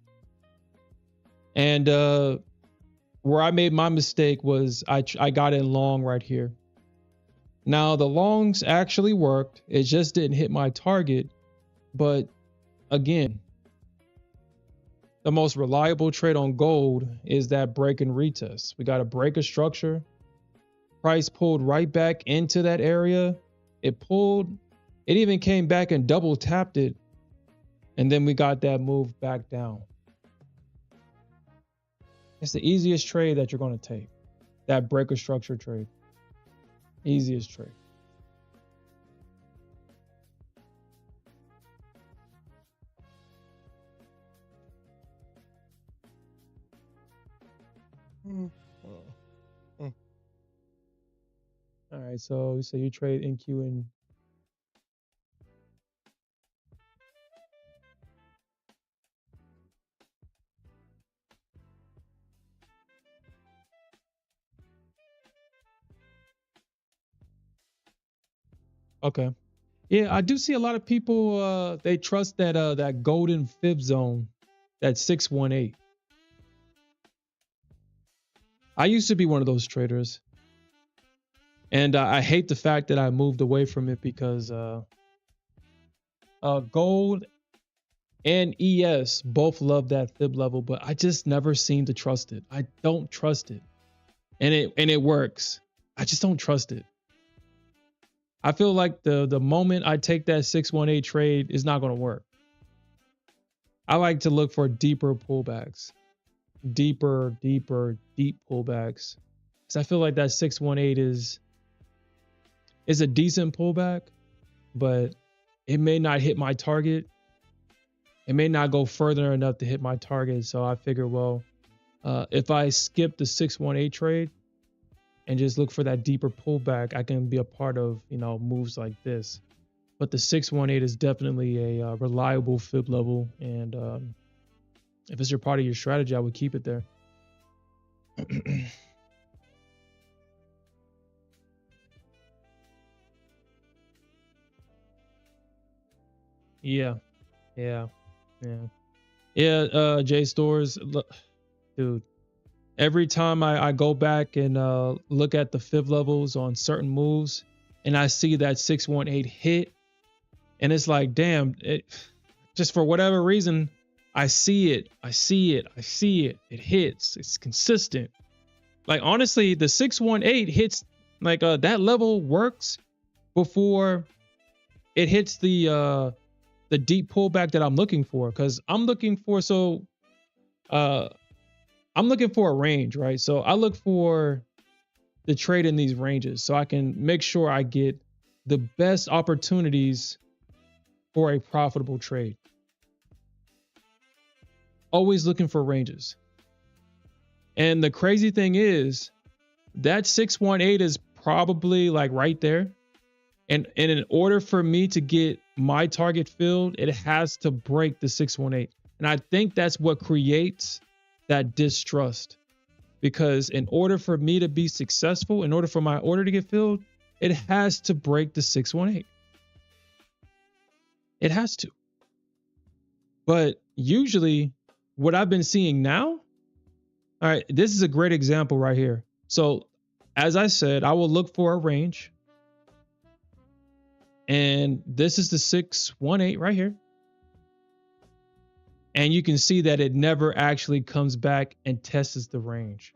And where I made my mistake was I got in long right here. Now the longs actually worked. It just didn't hit my target. But again, the most reliable trade on gold is that break and retest. We got a breaker structure. Price pulled right back into that area. It even came back and double tapped it. And then we got that move back down. It's the easiest trade that you're going to take. That breaker structure trade. Easiest trade. Mm. Mm. All right, so you trade NQ and okay. Yeah, I do see a lot of people they trust that golden fib zone, that 618. I used to be one of those traders, and I hate the fact that I moved away from it because gold and ES both love that fib level, but I just never seem to trust it. I don't trust it. And it works. I just don't trust it. I feel like the moment I take that 618 trade is not going to work. I like to look for deeper pullbacks. Deep pullbacks. Cuz I feel like that 618 is a decent pullback, but it may not hit my target. It may not go further enough to hit my target. So I figure, well, if I skip the 618 trade and just look for that deeper pullback, I can be a part of, moves like this. But the 618 is definitely a reliable fib level. And if it's your part of your strategy, I would keep it there. Yeah. J Stores, look, dude. Every time I go back and look at the fib levels on certain moves, and I see that 618 hit, and it's like, damn, just for whatever reason, I see it. It hits. It's consistent. Like, honestly, the 618 hits, like, that level works before it hits the deep pullback that I'm looking for, because I'm looking for a range, right? So I look for the trade in these ranges so I can make sure I get the best opportunities for a profitable trade. Always looking for ranges. And the crazy thing is that 618 is probably like right there. And in order for me to get my target filled, it has to break the 618. And I think that's what creates that distrust. Because in order for me to be successful, in order for my order to get filled, it has to break the 618. It has to. But usually what I've been seeing now, all right, this is a great example right here. So as I said, I will look for a range. And this is the 618 right here. And you can see that it never actually comes back and tests the range.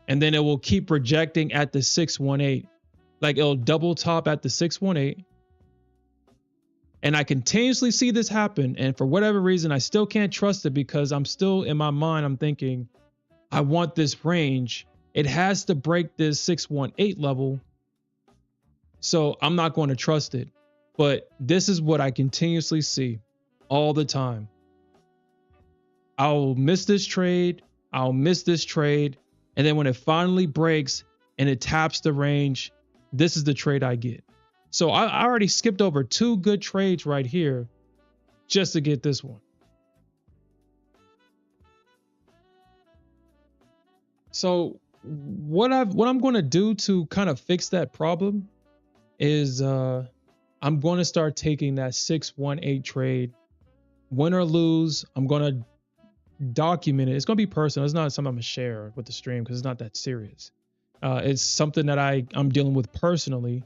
And then it will keep rejecting at the 618. Like, it'll double top at the 618. And I continuously see this happen. And for whatever reason, I still can't trust it, because I'm still in my mind, I'm thinking, I want this range. It has to break this 618 level. So I'm not going to trust it. But this is what I continuously see all the time. I'll miss this trade. And then when it finally breaks and it taps the range, this is the trade I get. So I already skipped over 2 good trades right here just to get this one. So what I'm going to do to kind of fix that problem is I'm going to start taking that 618 trade. Win or lose, I'm going to document it. It's going to be personal. It's not something I'm going to share with the stream because it's not that serious. It's something that I'm dealing with personally.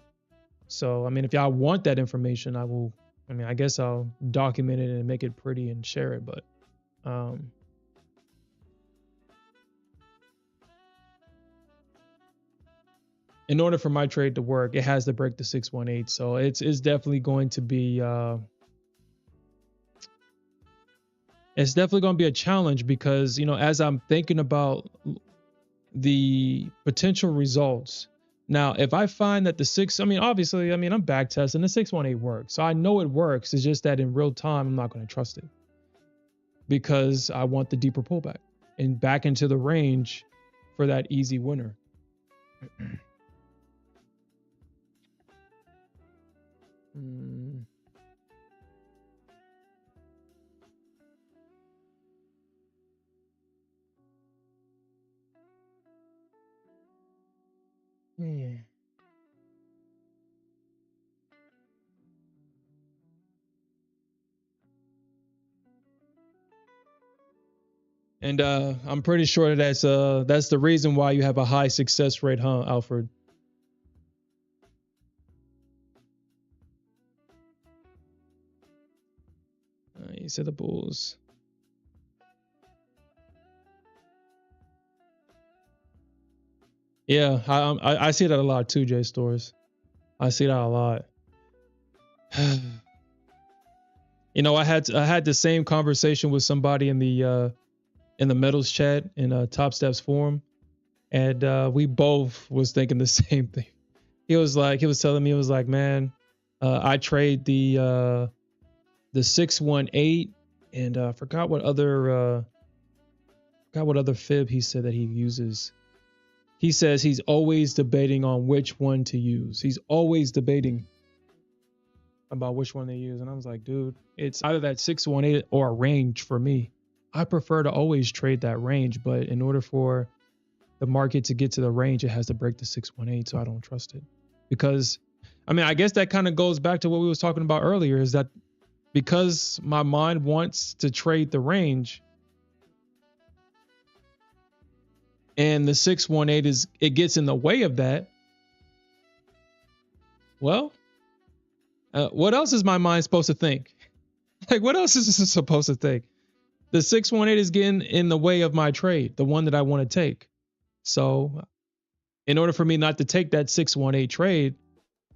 So, I mean, if y'all want that information, I guess I'll document it and make it pretty and share it. But in order for my trade to work, it has to break the 618. So it's definitely going to be It's definitely going to be a challenge because, as I'm thinking about the potential results. Now, if I find that obviously, I'm back testing the 618 works. So I know it works. It's just that in real time, I'm not going to trust it because I want the deeper pullback and back into the range for that easy winner. Yeah. And I'm pretty sure that's the reason why you have a high success rate, huh, Alfred? You said the Bulls. Yeah, I see that a lot too, J Stores. I see that a lot. I had the same conversation with somebody in the metals chat in Top Steps forum, and we both was thinking the same thing. He was telling me, man, I trade the 618, and forgot what other fib he said that he uses. He says he's always debating on which one to use. He's always debating about which one they use. And I was like, dude, it's either that 618 or a range for me. I prefer to always trade that range, but in order for the market to get to the range, it has to break the 618, so I don't trust it. Because, I guess that kind of goes back to what we was talking about earlier, is that because my mind wants to trade the range, and the 618 it gets in the way of that. Well, what else is my mind supposed to think? Like, what else is it supposed to think? The 618 is getting in the way of my trade, the one that I want to take. So in order for me not to take that 618 trade,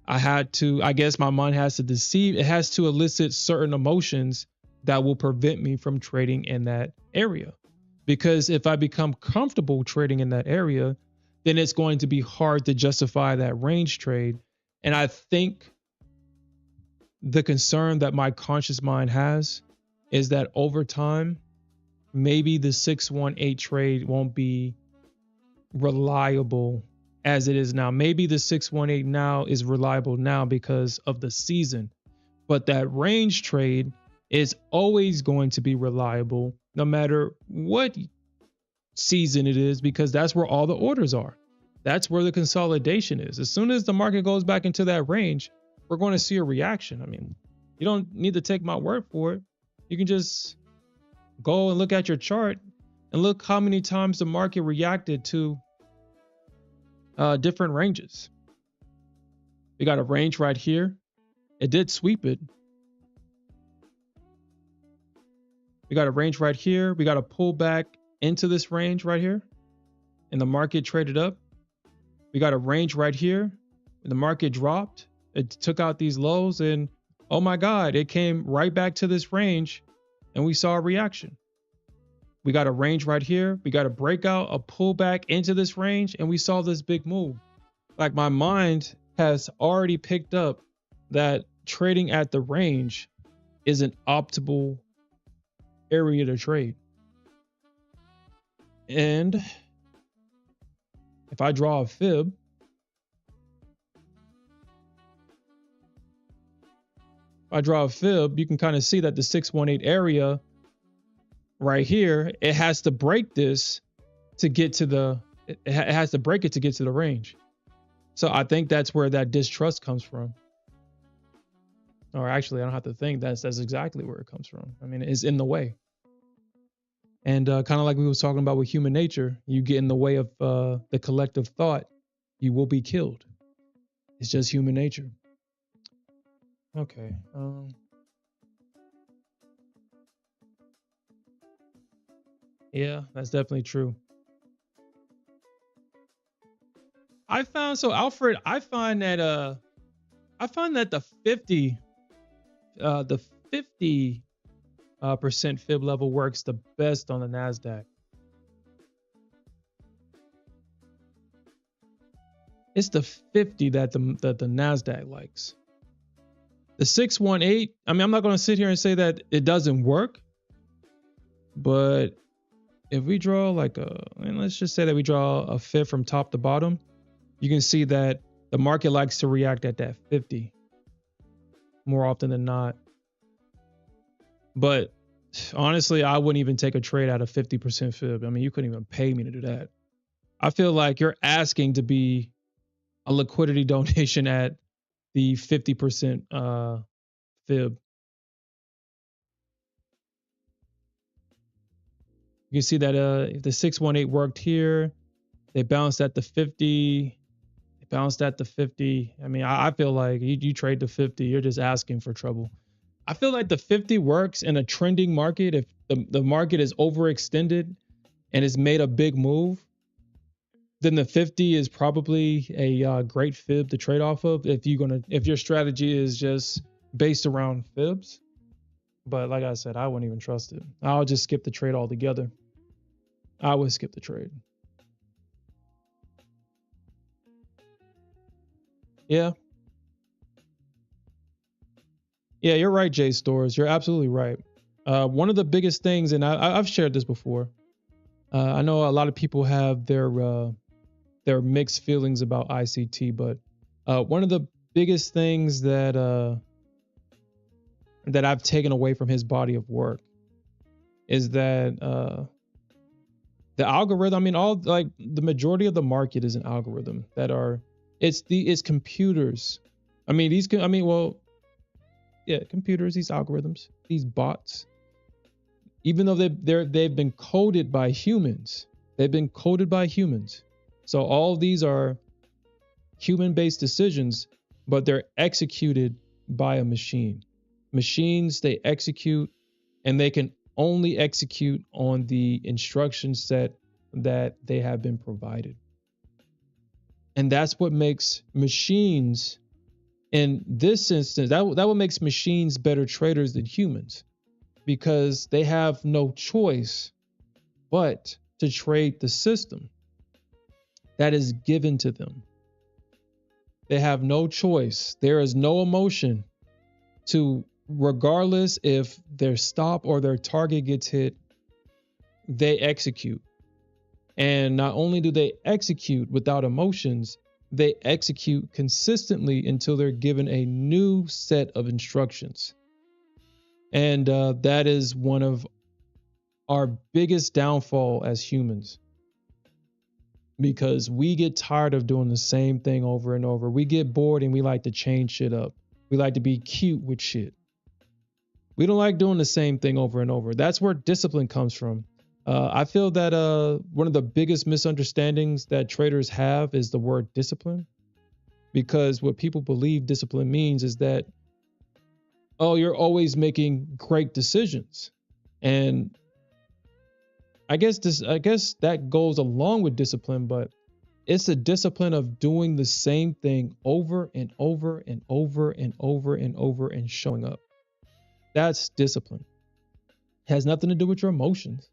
I guess my mind has to deceive. It has to elicit certain emotions that will prevent me from trading in that area. Because if I become comfortable trading in that area, then it's going to be hard to justify that range trade. And I think the concern that my conscious mind has is that over time, maybe the 618 trade won't be reliable as it is now. Maybe the 618 now is reliable now because of the season, but that range trade is always going to be reliable no matter what season it is, because that's where all the orders are. That's where the consolidation is. As soon as the market goes back into that range, we're going to see a reaction. You don't need to take my word for it. You can just go and look at your chart and look how many times the market reacted to different ranges. We got a range right here. It did sweep it. We got a range right here. We got a pullback into this range right here, and the market traded up. We got a range right here, and the market dropped. It took out these lows, and oh my God, it came right back to this range, and we saw a reaction. We got a range right here. We got a breakout, a pullback into this range, and we saw this big move. Like, my mind has already picked up that trading at the range is an optimal area to trade. And if I draw a fib, you can kind of see that the 618 area right here, it has to break this to get to the, it has to break it to get to the range. So I think that's where that distrust comes from. Or actually, I don't have to think. That's exactly where it comes from. It's in the way. And kind of like we was talking about with human nature, you get in the way of the collective thought, you will be killed. It's just human nature. Okay. Yeah, that's definitely true. Alfred, I find that the 50 percent fib level works the best on the Nasdaq? It's the 50 that the Nasdaq likes. The 618, I mean, I'm not going to sit here and say that it doesn't work, but if we draw like and let's just say that we draw a fib from top to bottom, you can see that the market likes to react at that 50 more often than not. But honestly, I wouldn't even take a trade out of 50% fib. I mean, you couldn't even pay me to do that. I feel like you're asking to be a liquidity donation at the 50% fib. You can see that if the 618 worked here, they bounced at the 50. They bounced at the 50. I mean, I feel like you trade the 50, you're just asking for trouble. I feel like the 50 works in a trending market. If the market is overextended and it's made a big move, then the 50 is probably a great fib to trade off of if your strategy is just based around fibs. But like I said, I wouldn't even trust it. I'll just skip the trade altogether. I would skip the trade. Yeah. Yeah, you're right, Jay Stores. You're absolutely right. One of the biggest things, and I've shared this before. I know a lot of people have their mixed feelings about ICT, but one of the biggest things that I've taken away from his body of work is that the algorithm. I mean, the majority of the market is an algorithm it's computers. I mean, computers, these algorithms, these bots. Even though they've been coded by humans, So all of these are human-based decisions, but they're executed by a machine. Machines, they execute, and they can only execute on the instruction set that they have been provided. And that's what makes machines, in this instance, that what makes machines better traders than humans, because they have no choice but to trade the system that is given to them. They have no choice. There is no emotion regardless if their stop or their target gets hit, they execute. And not only do they execute without emotions, they execute consistently until they're given a new set of instructions. And that is one of our biggest downfall as humans, because we get tired of doing the same thing over and over. We get bored and we like to change shit up. We like to be cute with shit. We don't like doing the same thing over and over. That's where discipline comes from. I feel that one of the biggest misunderstandings that traders have is the word discipline, because what people believe discipline means is that, oh, you're always making great decisions. And I guess that goes along with discipline, but it's a discipline of doing the same thing over and over and over and over and over and showing up. That's discipline. It has nothing to do with your emotions.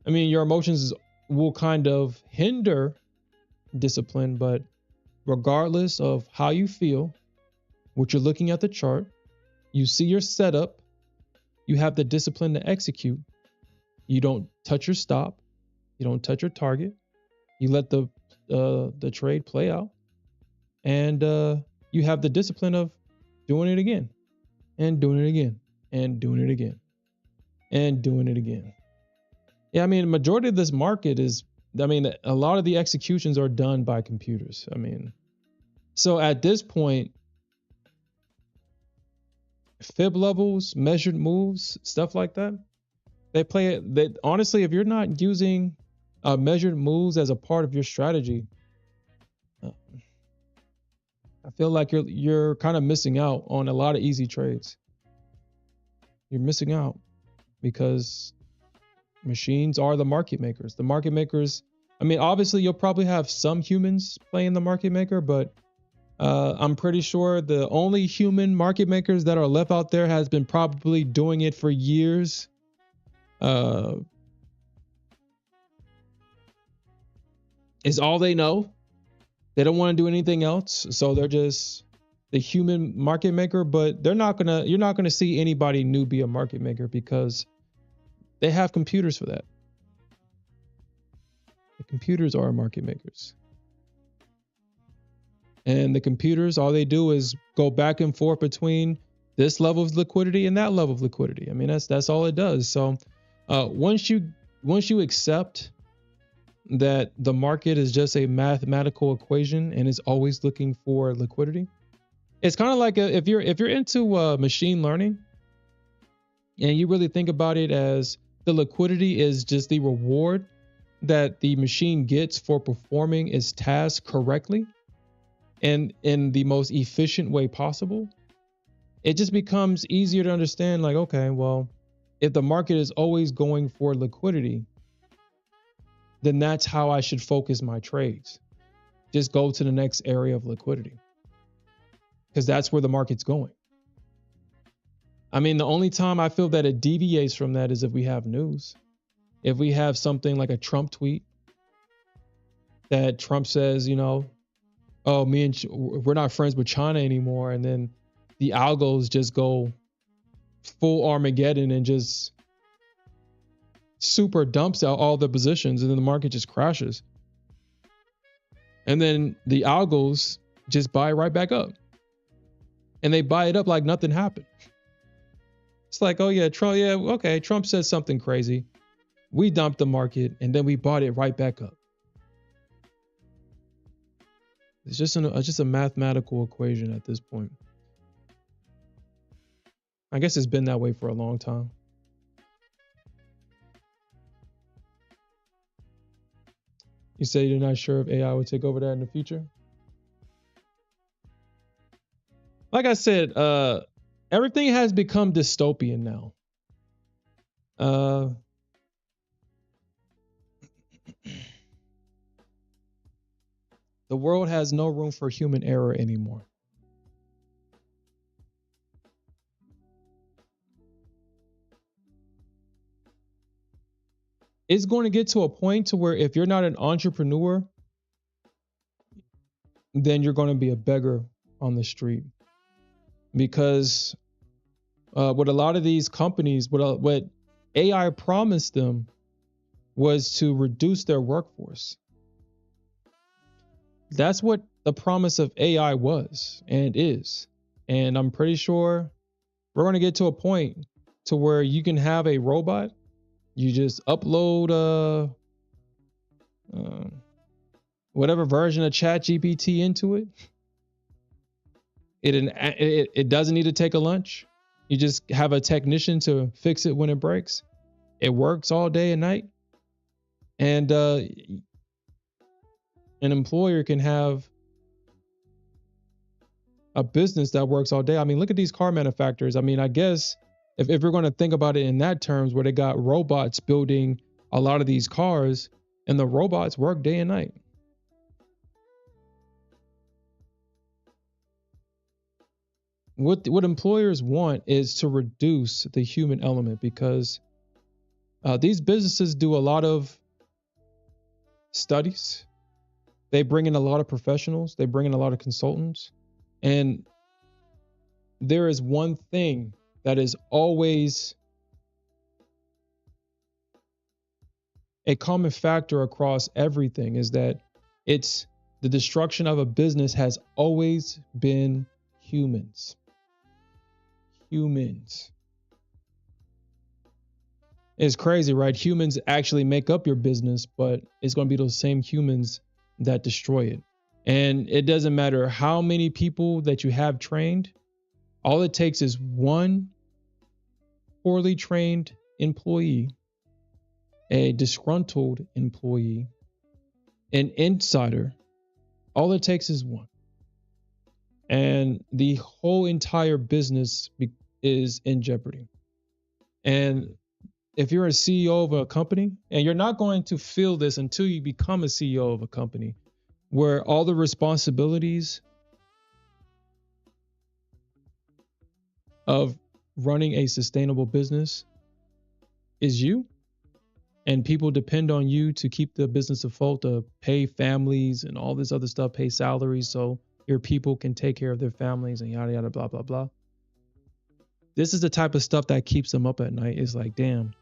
I mean, your emotions will kind of hinder discipline, but regardless of how you feel, what you're looking at the chart, you see your setup, you have the discipline to execute. You don't touch your stop, you don't touch your target. You let the trade play out, and you have the discipline of doing it again, and doing it again, and doing it again, and doing it again. Yeah, I mean, the majority of this market a lot of the executions are done by computers. I mean, so at this point, fib levels, measured moves, stuff like that, honestly, if you're not using measured moves as a part of your strategy, I feel like you're kind of missing out on a lot of easy trades. You're missing out because machines are the market makers. The market makers, I mean, obviously you'll probably have some humans playing the market maker, but I'm pretty sure the only human market makers that are left out there has been probably doing it for years. Is all they know. They don't want to do anything else, so they're just the human market maker. But you're not gonna see anybody new be a market maker because they have computers for that. The computers are market makers. And the computers, all they do is go back and forth between this level of liquidity and that level of liquidity. I mean, that's all it does. So once you accept that the market is just a mathematical equation and is always looking for liquidity, it's kind of like if you're into machine learning and you really think about it as the liquidity is just the reward that the machine gets for performing its task correctly and in the most efficient way possible, it just becomes easier to understand, like, okay, well, if the market is always going for liquidity, then that's how I should focus my trades. Just go to the next area of liquidity because that's where the market's going. I mean, the only time I feel that it deviates from that is if we have news. If we have something like a Trump tweet that Trump says, oh, we're not friends with China anymore. And then the algos just go full Armageddon and just super dumps out all the positions. And then the market just crashes. And then the algos just buy right back up. And they buy it up like nothing happened. It's like, oh yeah, Trump, yeah, okay, Trump said something crazy. We dumped the market and then we bought it right back up. It's just a mathematical equation at this point. I guess it's been that way for a long time. You say you're not sure if AI would take over that in the future? Like I said, everything has become dystopian now. The world has no room for human error anymore. It's going to get to a point to where if you're not an entrepreneur, then you're going to be a beggar on the street. Because what a lot of these companies, what AI promised them was to reduce their workforce. That's what the promise of AI was and is. And I'm pretty sure we're going to get to a point to where you can have a robot. You just upload whatever version of ChatGPT into it. It doesn't need to take a lunch. You just have a technician to fix it when it breaks. It works all day and night. And an employer can have a business that works all day. I mean, look at these car manufacturers. I mean, I guess if we're going to think about it in that terms, where they got robots building a lot of these cars and the robots work day and night. What employers want is to reduce the human element because these businesses do a lot of studies. They bring in a lot of professionals. They bring in a lot of consultants. And there is one thing that is always a common factor across everything is that it's the destruction of a business has always been humans. Humans. It's crazy, right? Humans actually make up your business, but it's going to be those same humans that destroy it. And it doesn't matter how many people that you have trained. All it takes is one poorly trained employee, a disgruntled employee, an insider. All it takes is one. And the whole entire business is in jeopardy. And if you're a CEO of a company, and you're not going to feel this until you become a CEO of a company, where all the responsibilities of running a sustainable business is you, and people depend on you to keep the business afloat, to pay families and all this other stuff, pay salaries so your people can take care of their families and yada yada blah blah blah. This is the type of stuff that keeps them up at night. It's like, damn,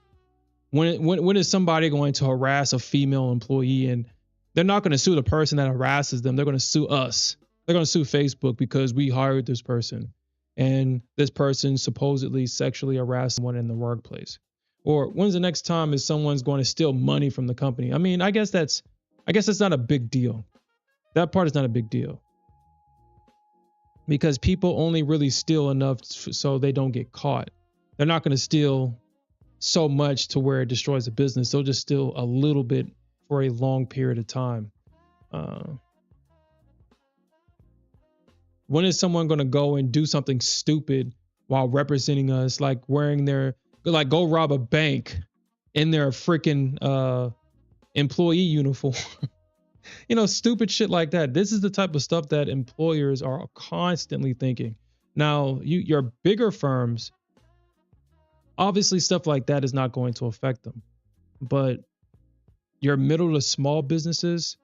when is somebody going to harass a female employee? And they're not going to sue the person that harasses them. They're going to sue us. They're going to sue Facebook because we hired this person and this person supposedly sexually harassed someone in the workplace. Or when's the next time is someone's going to steal money from the company? I mean, I guess that's not a big deal. That part is not a big deal. Because people only really steal enough so they don't get caught. They're not going to steal so much to where it destroys the business. They'll just steal a little bit for a long period of time. When is someone going to go and do something stupid while representing us, like wearing their, like go rob a bank in their freaking employee uniform? You know, stupid shit like that. This is the type of stuff that employers are constantly thinking. Now, your bigger firms, obviously stuff like that is not going to affect them. But your middle to small businesses,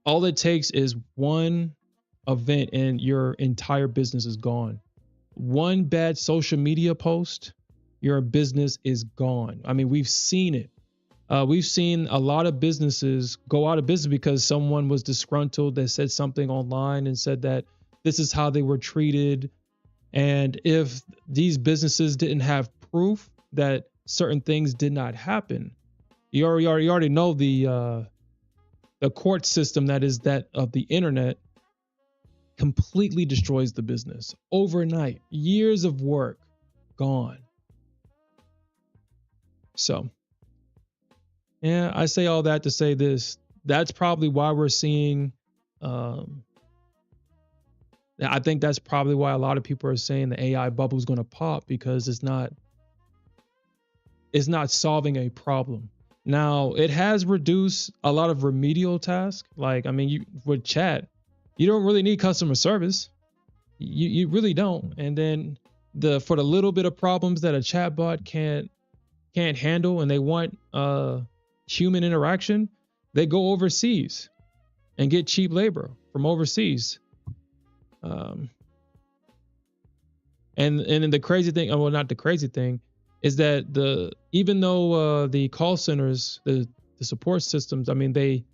all it takes is one event and your entire business is gone. One bad social media post, your business is gone. I mean, we've seen it. We've seen a lot of businesses go out of business because someone was disgruntled. They said something online and said that this is how they were treated. And if these businesses didn't have proof that certain things did not happen, you already know the court system that is that of the internet completely destroys the business overnight. Years of work gone. So, yeah, I say all that to say this. That's probably why we're seeing, I think that's probably why a lot of people are saying the AI bubble is going to pop, because it's not solving a problem. Now, it has reduced a lot of remedial tasks. Like, I mean, with chat, you don't really need customer service. You really don't. And then for the little bit of problems that a chatbot can't handle, and they want human interaction, they go overseas and get cheap labor from overseas. And the crazy thing, well, not the crazy thing, is that even though the call centers, the support systems, I mean,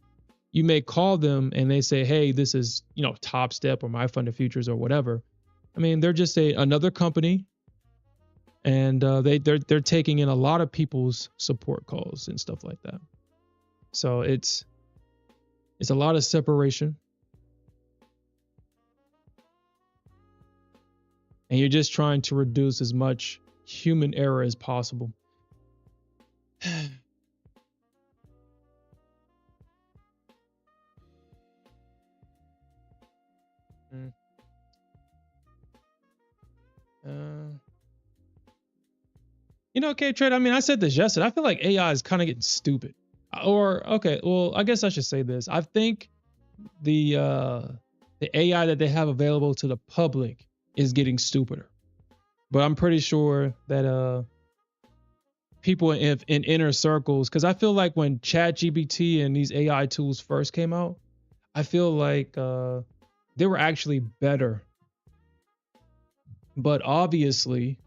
you may call them and they say, hey, this is, Top Step or My Funded Futures or whatever. I mean, they're just another company, and they're taking in a lot of people's support calls and stuff like that. So it's a lot of separation, and you're just trying to reduce as much human error as possible. K-Trade, I mean, I said this yesterday. I feel like AI is kind of getting stupid. Or, okay, well, I guess I should say this. I think the AI that they have available to the public is getting stupider. But I'm pretty sure that people in inner circles, because I feel like when ChatGPT and these AI tools first came out, I feel like they were actually better. But obviously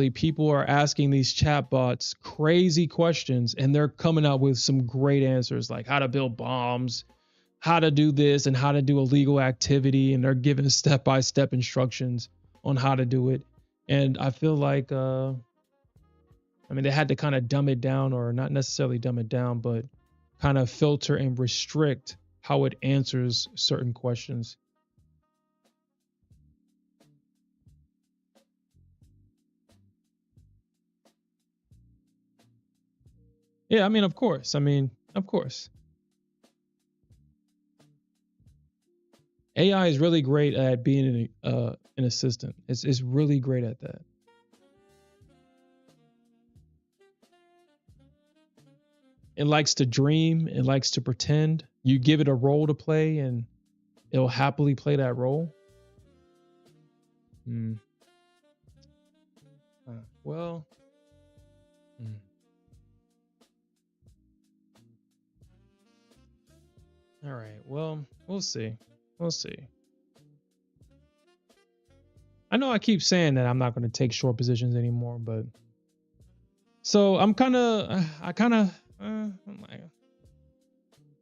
people are asking these chatbots crazy questions, and they're coming out with some great answers, like how to build bombs, how to do this, and how to do illegal activity. And they're giving step-by-step instructions on how to do it. And I feel like, they had to kind of dumb it down, or not necessarily dumb it down, but kind of filter and restrict how it answers certain questions. Yeah, of course. AI is really great at being an assistant. It's really great at that. It likes to dream. It likes to pretend. You give it a role to play, and it'll happily play that role. Well, hmm. All right. Well, we'll see. We'll see. I know I keep saying that I'm not going to take short positions anymore, but so I'm kind of, oh my God.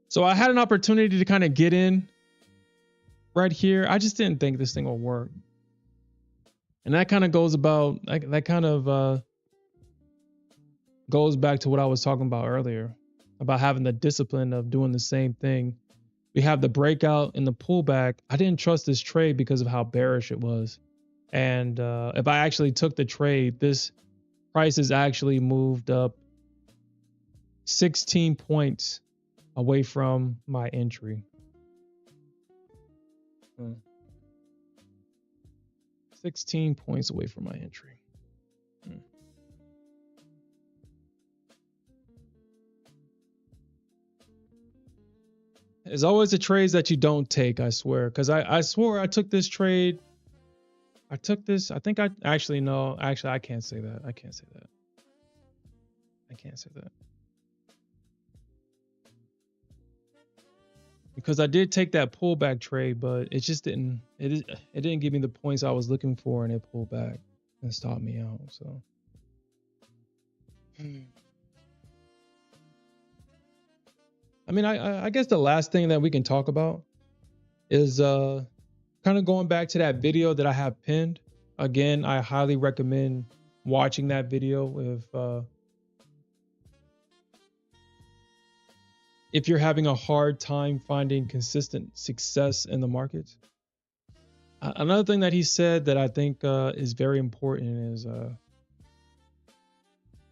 So I had an opportunity to kind of get in right here. I just didn't think this thing will work. And that kind of goes about, that kind of goes back to what I was talking about earlier about having the discipline of doing the same thing. We have the breakout and the pullback. I didn't trust this trade because of how bearish it was. And if I actually took the trade, this price has actually moved up 16 points away from my entry. 16 points away from my entry. There's always the trades that you don't take, I swear. Because I swore I took this trade. I took this. I think I actually no. Actually, I can't say that. I can't say that. I can't say that. Because I did take that pullback trade, but it just didn't. It didn't give me the points I was looking for, and it pulled back and stopped me out. So. I mean, I guess the last thing that we can talk about is kind of going back to that video that I have pinned. Again, I highly recommend watching that video if you're having a hard time finding consistent success in the markets. Another thing that he said that I think is very important is a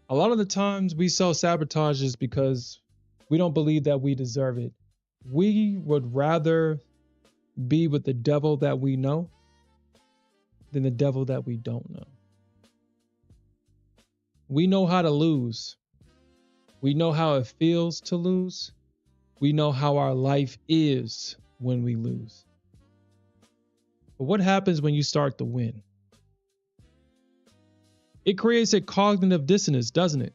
lot of the times we self-sabotage is because we don't believe that we deserve it. We would rather be with the devil that we know than the devil that we don't know. We know how to lose. We know how it feels to lose. We know how our life is when we lose. But what happens when you start to win? It creates a cognitive dissonance, doesn't it?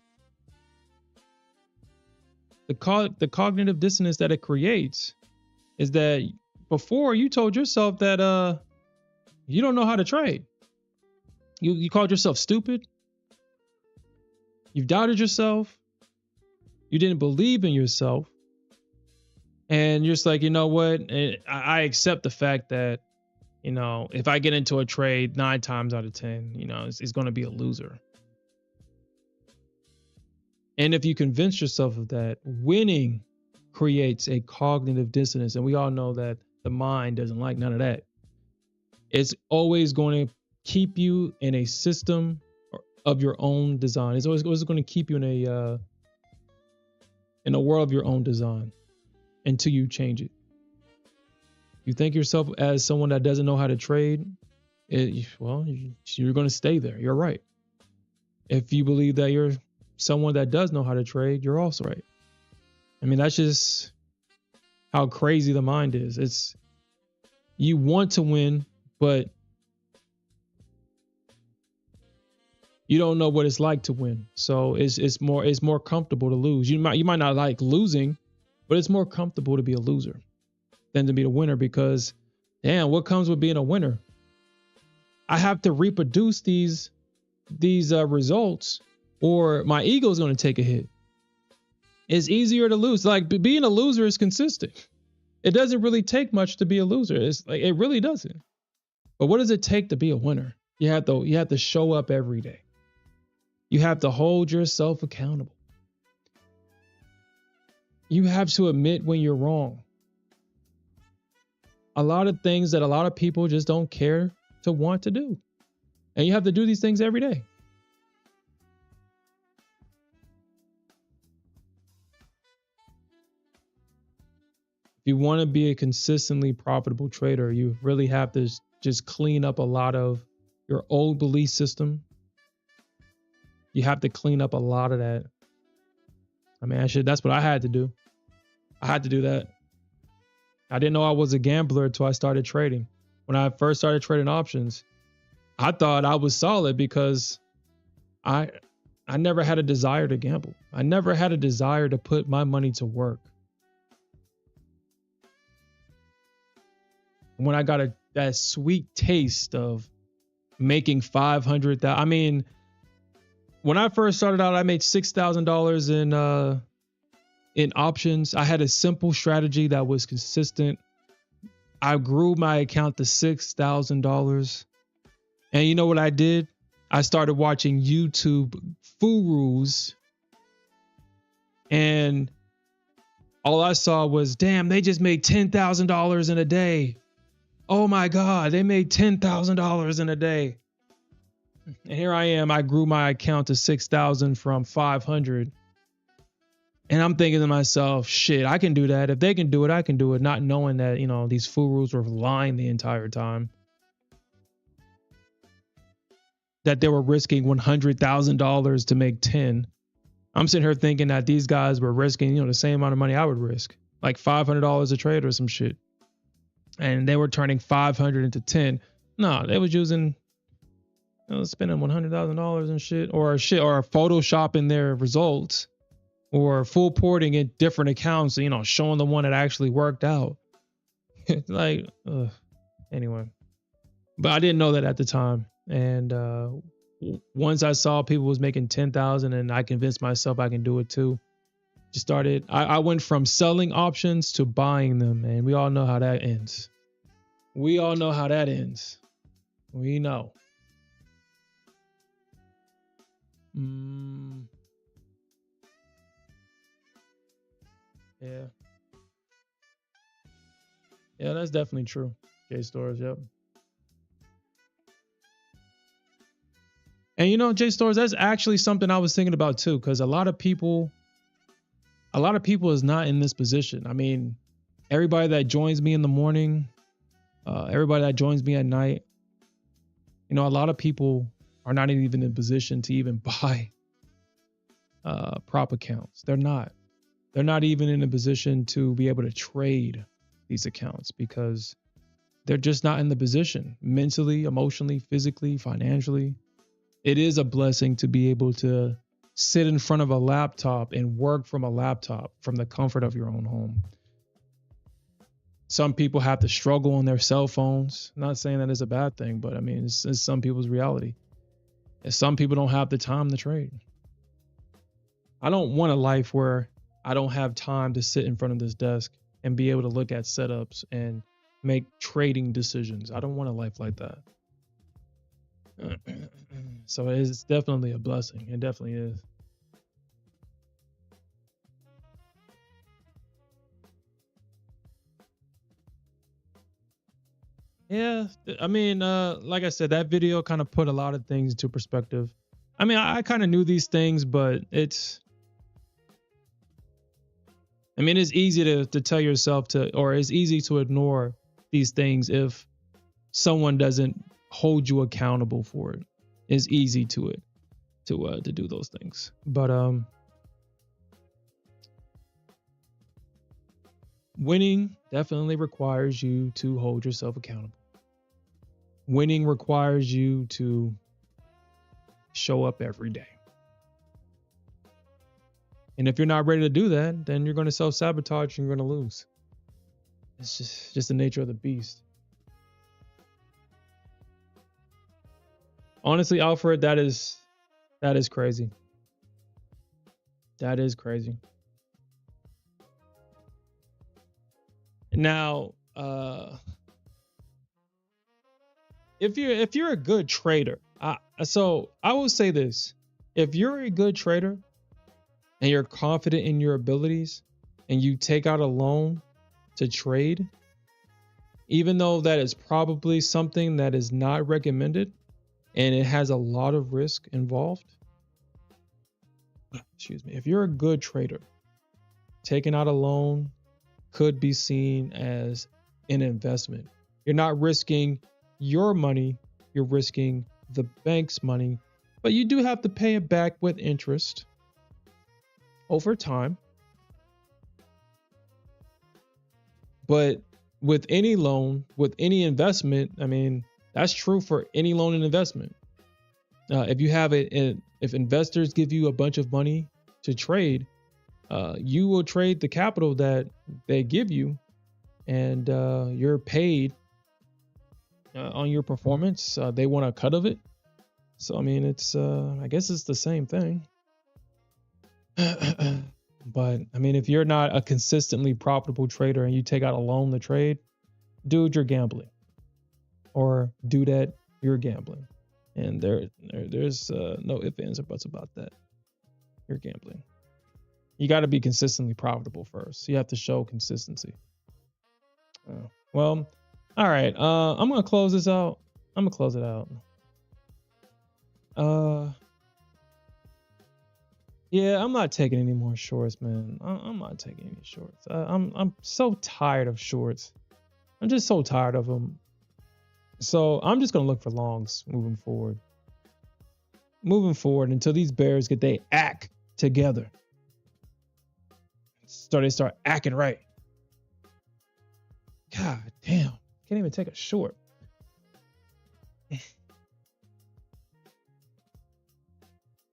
The cognitive dissonance that it creates is that before you told yourself that you don't know how to trade. You called yourself stupid. You've doubted yourself. You didn't believe in yourself. And you're just like, you know what? I accept the fact that, you know, if I get into a trade 9 times out of 10, you know, it's going to be a loser. And if you convince yourself of that, winning creates a cognitive dissonance. And we all know that the mind doesn't like none of that. It's always going to keep you in a system of your own design. It's always going to keep you in a world of your own design until you change it. You think yourself as someone that doesn't know how to trade, well, you're going to stay there. You're right. If you believe that you're someone that does know how to trade, you're also right. I mean, that's just how crazy the mind is. You want to win, but you don't know what it's like to win. So it's more comfortable to lose. You might not like losing, but it's more comfortable to be a loser than to be the winner, because damn, what comes with being a winner? I have to reproduce these results, or my ego is going to take a hit. It's easier to lose. Like, being a loser is consistent. It doesn't really take much to be a loser. It's like, it really doesn't. But what does it take to be a winner? You have to show up every day. You have to hold yourself accountable. You have to admit when you're wrong. A lot of things that a lot of people just don't care to want to do. And you have to do these things every day. If you want to be a consistently profitable trader, you really have to just clean up a lot of your old belief system. You have to clean up a lot of that. I mean, that's what I had to do. I had to do that. I didn't know I was a gambler until I started trading. When I first started trading options, I thought I was solid because I I never had a desire to gamble. I never had a desire to put my money to work. When I got that sweet taste of making 500,000, I mean, when I first started out, I made $6,000 in options. I had a simple strategy that was consistent. I grew my account to $6,000. And you know what I did? I started watching YouTube gurus, and all I saw was, damn, they just made $10,000 in a day. Oh my God, they made $10,000 in a day. And here I am. I grew my account to 6,000 from 500. And I'm thinking to myself, shit, I can do that. If they can do it, I can do it. Not knowing that, these gurus were lying the entire time. That they were risking $100,000 to make 10. I'm sitting here thinking that these guys were risking, the same amount of money I would risk, like $500 a trade or some shit. And they were turning 500 into 10. No, they was using, spending $100,000 and shit, or photoshopping their results, or full porting in different accounts, showing the one that actually worked out. Like, anyway, but I didn't know that at the time. And once I saw people was making 10,000, and I convinced myself I can do it too. Just started. I went from selling options to buying them, and we all know how that ends. We know. Yeah. Yeah, that's definitely true. JStores, yep. And JStores, that's actually something I was thinking about too, because a lot of people is not in this position. I mean, everybody that joins me in the morning, everybody that joins me at night, a lot of people are not even in a position to even buy prop accounts. They're not even in a position to be able to trade these accounts, because they're just not in the position mentally, emotionally, physically, financially. It is a blessing to be able to sit in front of a laptop and work from a laptop from the comfort of your own home. Some people have to struggle on their cell phones. I'm not saying that is a bad thing, but I mean, it's some people's reality. And some people don't have the time to trade. I don't want a life where I don't have time to sit in front of this desk and be able to look at setups and make trading decisions. I don't want a life like that. So it's definitely a blessing. It definitely is. Yeah, I mean, like I said, that video kind of put a lot of things into perspective. I mean, I kind of knew these things, but it's easy to tell yourself or it's easy to ignore these things if someone doesn't hold you accountable for it. It's easy to do those things. But winning definitely requires you to hold yourself accountable. Winning requires you to show up every day. And if you're not ready to do that, then you're going to self-sabotage and you're going to lose. It's just the nature of the beast. Honestly, Alfred, that is crazy. That is crazy. Now, if you're a good trader, so I will say this: if you're a good trader and you're confident in your abilities, and you take out a loan to trade, even though that is probably something that is not recommended and it has a lot of risk involved. Excuse me. If you're a good trader, taking out a loan could be seen as an investment. You're not risking your money, you're risking the bank's money, but you do have to pay it back with interest over time. But with any loan, with any investment, I mean, that's true for any loan and investment. If you have If investors give you a bunch of money to trade, you will trade the capital that they give you, and you're paid on your performance. They want a cut of it. So I mean, it's I guess it's the same thing. But I mean, if you're not a consistently profitable trader and you take out a loan to trade, dude, you're gambling. Or do that, you're gambling. And there's no ifs, ands, or buts about that. You're gambling. You got to be consistently profitable first. You have to show consistency. Well, all right. I'm gonna close this out. I'm gonna close it out. Yeah, I'm not taking any more shorts, man. I'm not taking any shorts. I'm so tired of shorts. I'm just so tired of them. So I'm just gonna look for longs moving forward. Moving forward until these bears get their act together. They start acting right. God damn. Can't even take a short.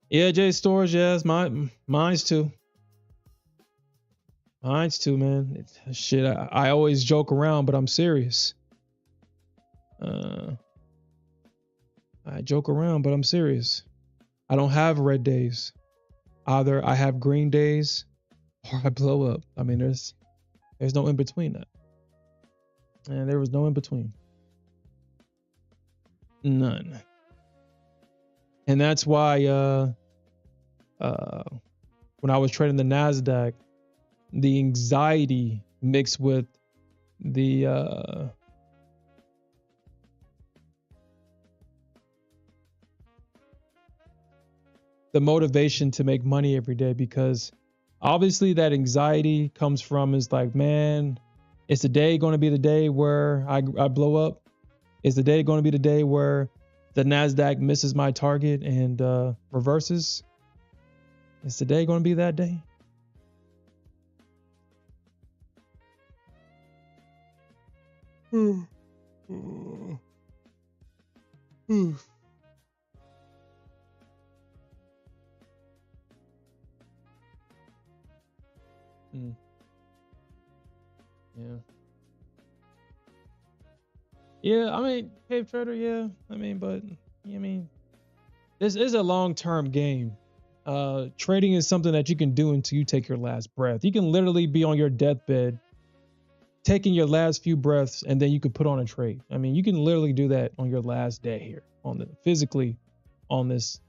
Yeah, Jay Storage, yes, mine's too. Mine's too, man. Shit, I always joke around, but I'm serious. I joke around, but I'm serious. I don't have red days. Either I have green days or I blow up. I mean, there's no in between that. And there was no in between. None. And that's why when I was trading the Nasdaq, the anxiety mixed with the motivation to make money every day, because obviously that anxiety comes from is like, man, is the day going to be the day where I blow up? Is the day going to be the day where the Nasdaq misses my target and reverses? Is the day going to be that day? Yeah. Yeah, I mean, Cave Trader, yeah. I mean, but I mean, this is a long-term game. Trading is something that you can do until you take your last breath. You can literally be on your deathbed, taking your last few breaths, and then you can put on a trade. I mean, you can literally do that on your last day here, physically on this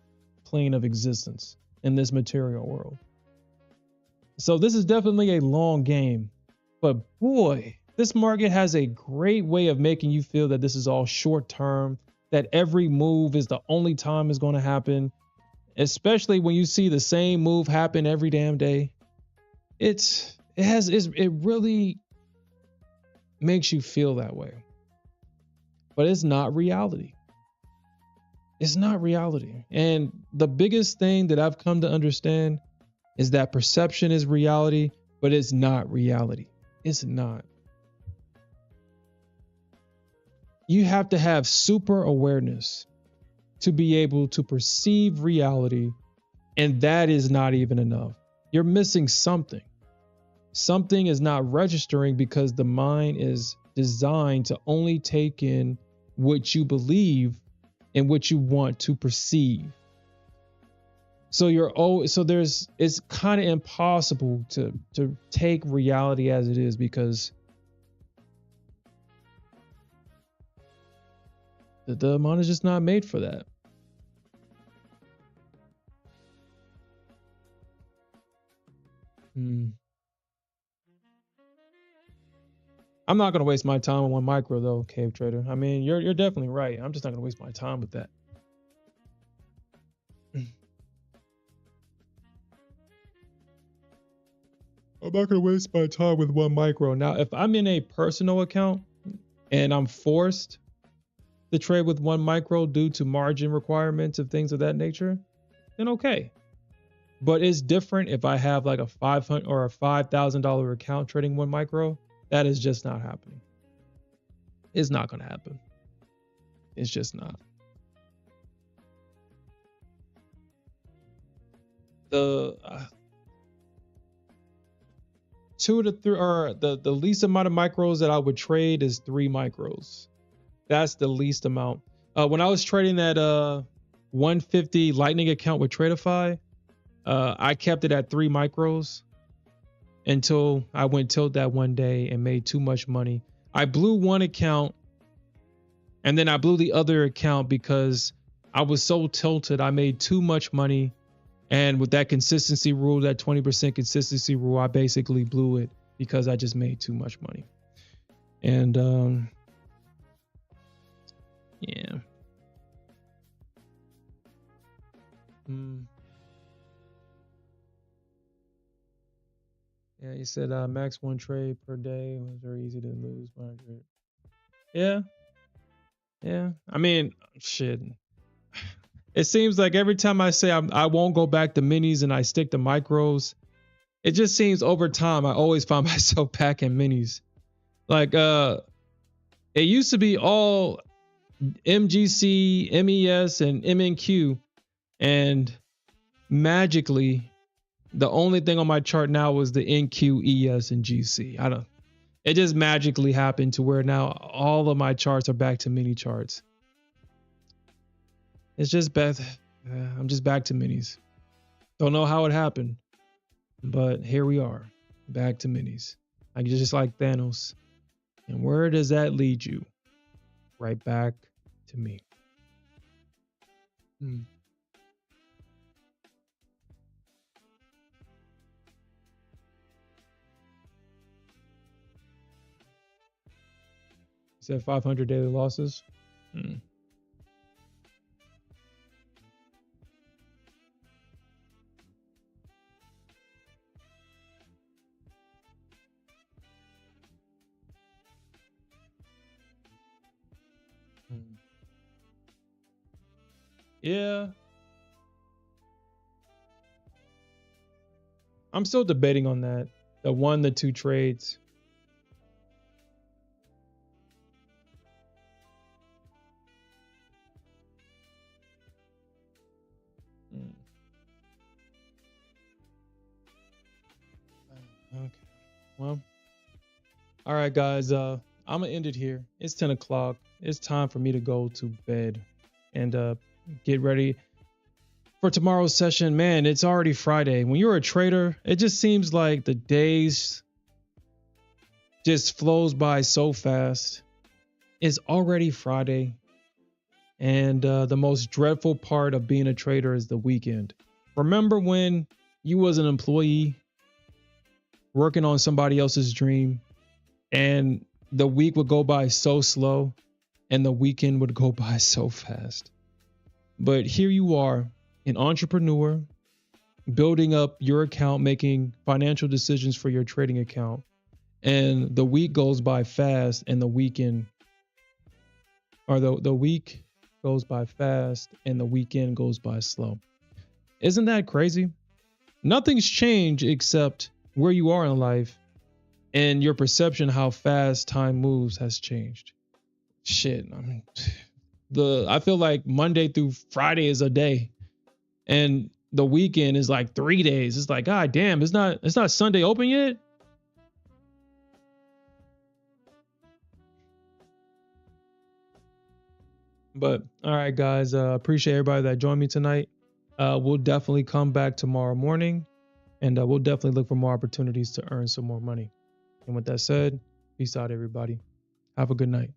plane of existence in this material world. So this is definitely a long game, but boy, this market has a great way of making you feel that this is all short term, that every move is the only time it's going to happen, especially when you see the same move happen every damn day. It really makes you feel that way. But it's not reality. It's not reality. And the biggest thing that I've come to understand is that perception is reality, but it's not reality. It's not. You have to have super awareness to be able to perceive reality, and that is not even enough. You're missing something. Something is not registering because the mind is designed to only take in what you believe and what you want to perceive. So it's kind of impossible to take reality as it is, because the mind is just not made for that. I'm not gonna waste my time on one micro though, Cave Trader. I mean, you're definitely right. I'm just not gonna waste my time with that. I'm not gonna waste my time with one micro. Now, if I'm in a personal account and I'm forced to trade with one micro due to margin requirements of things of that nature, then okay. But it's different if I have like a $500 or a $5,000 account trading one micro. That is just not happening. It's not gonna happen. It's just not. the 2 to 3, or the least amount of micros that I would trade is 3 micros. That's the least amount. When I was trading that 150 Lightning account with Tradeify, I kept it at 3 micros until I went tilt that one day and made too much money. I blew one account and then I blew the other account because I was so tilted. I made too much money. And with that consistency rule, that 20% consistency rule, I basically blew it because I just made too much money. And yeah. Yeah, he said max 1 trade per day was very easy to lose 100. Yeah. I mean, shit. It seems like every time I say I won't go back to minis and I stick to micros, it just seems over time I always find myself back in minis. Like it used to be all MGC, MES, and MNQ, and magically the only thing on my chart now was the NQ, ES, and GC. It just magically happened to where now all of my charts are back to mini charts. It's just bad. I'm just back to minis. Don't know how it happened, but here we are, back to minis. Like just like Thanos. And where does that lead you? Right back to me. You said 500 daily losses. Yeah. I'm still debating on that. The 1 to 2 trades. Okay. Well. All right, guys. I'm gonna end it here. It's 10 o'clock. It's time for me to go to bed and get ready for tomorrow's session. Man, it's already Friday. When you're a trader, it just seems like the days just flows by so fast. It's already Friday. And the most dreadful part of being a trader is the weekend. Remember when you was an employee working on somebody else's dream and the week would go by so slow and the weekend would go by so fast? But here you are, an entrepreneur, building up your account, making financial decisions for your trading account. And the week goes by fast and the weekend, or the week goes by fast and the weekend goes by slow. Isn't that crazy? Nothing's changed except where you are in life and your perception how fast time moves has changed. Shit, I mean, I feel like Monday through Friday is a day and the weekend is like 3 days. It's like, God damn, it's not Sunday open yet. But all right, guys, appreciate everybody that joined me tonight. We'll definitely come back tomorrow morning and we'll definitely look for more opportunities to earn some more money. And with that said, peace out, everybody. Have a good night.